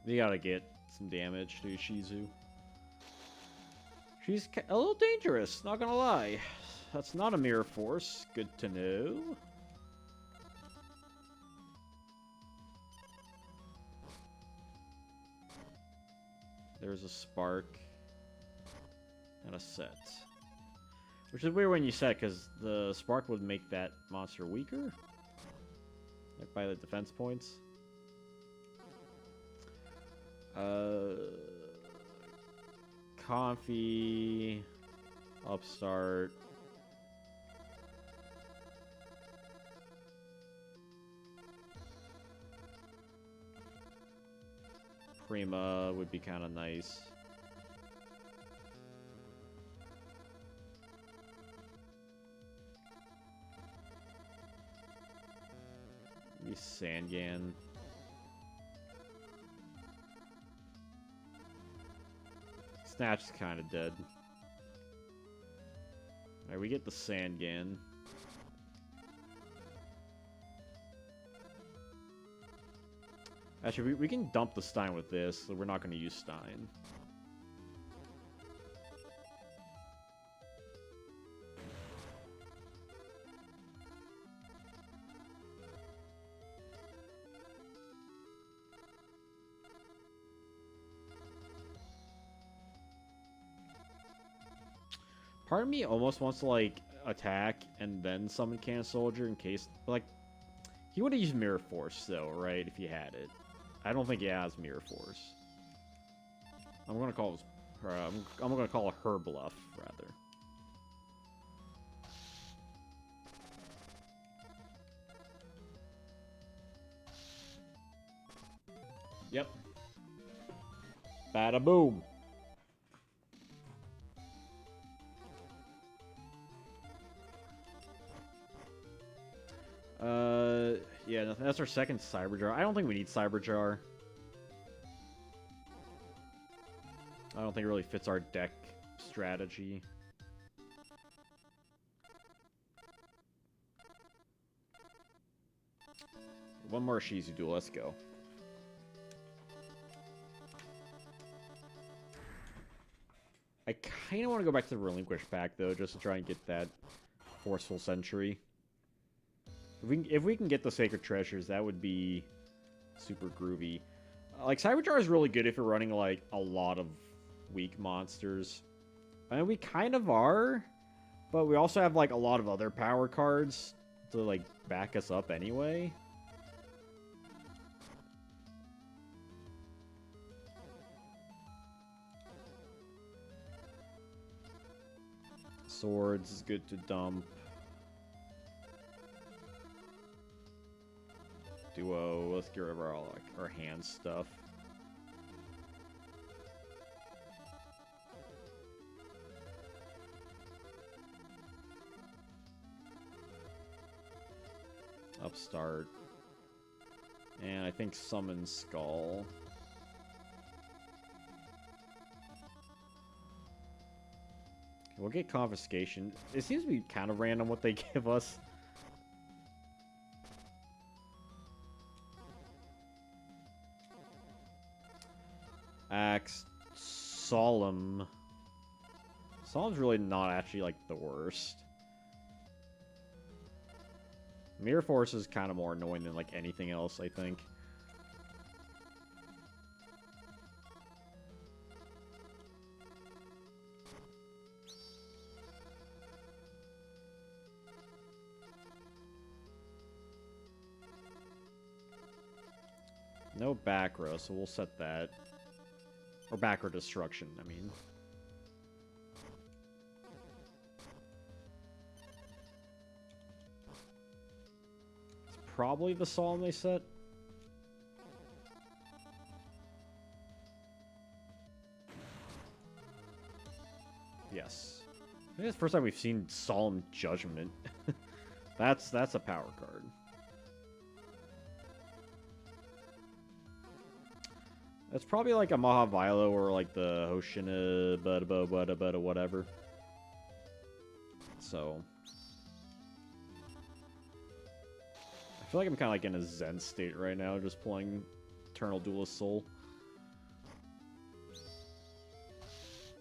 We gotta get some damage to Shizu. She's a little dangerous, not gonna lie. That's not a Mirror Force. Good to know. There's a Spark. And a Set. Which is weird when you set, because the Spark would make that monster weaker. Like by the defense points. Comfy, Upstart. Prima would be kind of nice. Maybe Sangan. Snatch is kind of dead. Alright, we get the Sangan. Actually, we can dump the Stein with this, so we're not going to use Stein. Part of me almost wants to, like, attack and then summon Can Soldier in case, like, he would have used Mirror Force, though, right, if he had it. I don't think he has Mirror Force. I'm gonna call I'm gonna call her bluff, rather. Yep. Bada boom. Yeah, that's our second Cyber Jar. I don't think we need Cyber Jar. I don't think it really fits our deck strategy. One more Shizu duel, let's go. I kind of want to go back to the Relinquish pack, though, just to try and get that Forceful Sentry. If we can get the Sacred Treasures, that would be super groovy. Like, Cyber Jar is really good if you're running, like, a lot of weak monsters. I mean, we kind of are, but we also have, like, a lot of other power cards to, like, back us up anyway. Swords is good to dump. Duo, let's get rid of our hand stuff. Upstart. And I think Summon Skull. We'll get Confiscation. It seems to be kind of random what they give us. Axe. Solemn. Solemn's really not actually, like, the worst. Mirror Force is kind of more annoying than, like, anything else, I think. No back row, so we'll set that. Or back row destruction, I mean. It's probably the Solemn they set. Yes. I think it's the first time we've seen Solemn Judgment. That's a power card. That's probably like a Mahavilo or like the Hoshina, bada whatever. So. I feel like I'm kind of like in a Zen state right now, just playing Eternal Duelist Soul.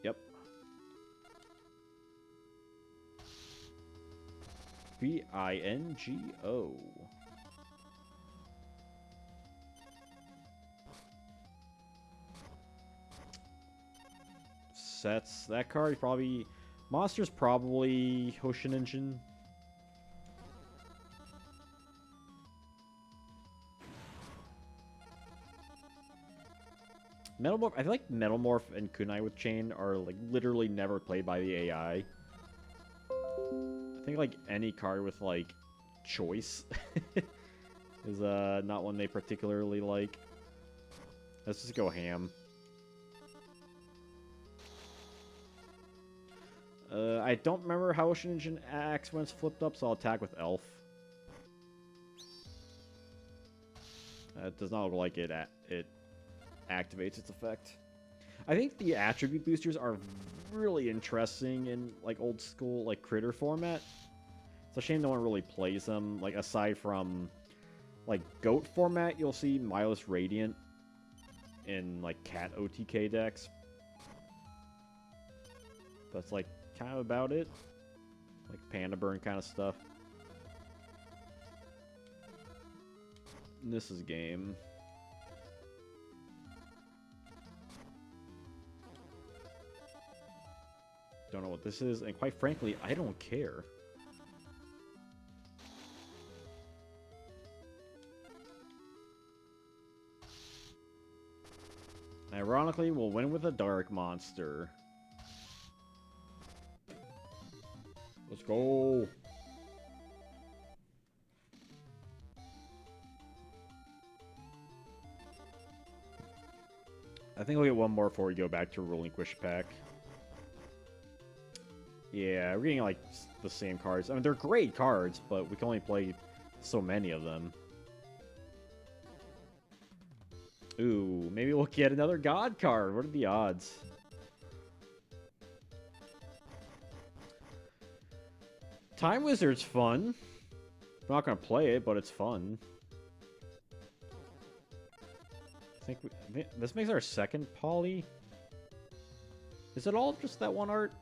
Yep. Bingo. Sets that card probably monsters probably Hoshininjin. Metalmorph, I feel like Metalmorph and Kunai with Chain are like literally never played by the AI. I think like any card with like choice is not one they particularly like. Let's just go ham. I don't remember how Hoshininjin acts when it's flipped up, so I'll attack with Elf. It does not look like it activates its effect. I think the attribute boosters are really interesting in like old school like critter format. It's a shame no one really plays them, like aside from like goat format, you'll see Milos Radiant in like cat OTK decks. That's like kind of about it. Like Panda Burn kind of stuff. And this is game. Don't know what this is, and quite frankly, I don't care. Ironically, we'll win with a Dark Monster. Let's go. I think we'll get one more before we go back to Relinquish Pack. Yeah, we're getting like the same cards. I mean, they're great cards, but we can only play so many of them. Ooh, maybe we'll get another God card. What are the odds? Time Wizard's fun. I'm not gonna play it, but it's fun. I think this makes our second poly. Is it all just that one art?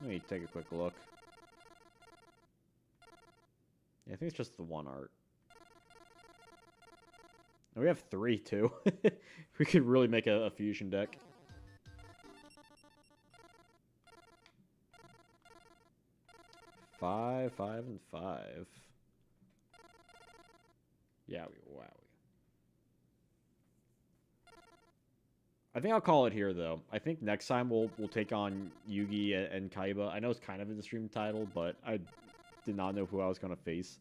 Let me take a quick look. Yeah, I think it's just the one art. And we have 3 too. We could really make a fusion deck. Five, 5, and 5. Yeah, wow. I think I'll call it here though. I think next time we'll take on Yugi and Kaiba. I know it's kind of in the stream title, but I did not know who I was gonna face.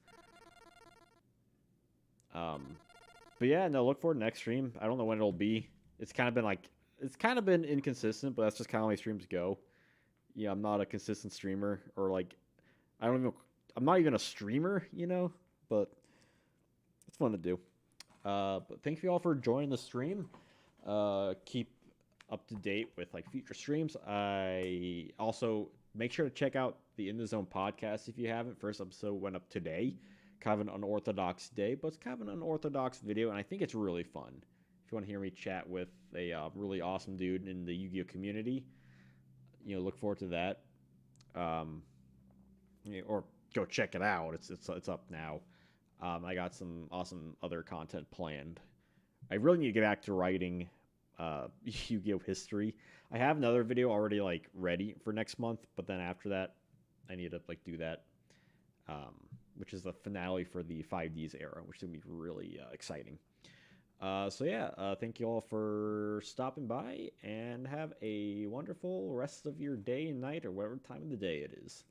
But yeah, no, look forward to next stream. I don't know when it'll be. It's kind of been inconsistent, but that's just kind of how my streams go. Yeah, I'm not a consistent streamer, or like, I'm not even a streamer, you know, but it's fun to do. But thank you all for joining the stream. Keep up to date with like future streams. I also make sure to check out the In the Zone podcast if you haven't. First episode went up today. Kind of an unorthodox day, but it's kind of an unorthodox video, and I think it's really fun. If you want to hear me chat with a really awesome dude in the Yu-Gi-Oh community, you know, look forward to that. Or go check it out. It's up now. I got some awesome other content planned. I really need to get back to writing Yu-Gi-Oh history. I have another video already like ready for next month, but then after that, I need to like do that. Which is the finale for the 5Ds era, which is going to be really exciting. So yeah, thank you all for stopping by, and have a wonderful rest of your day and night, or whatever time of the day it is.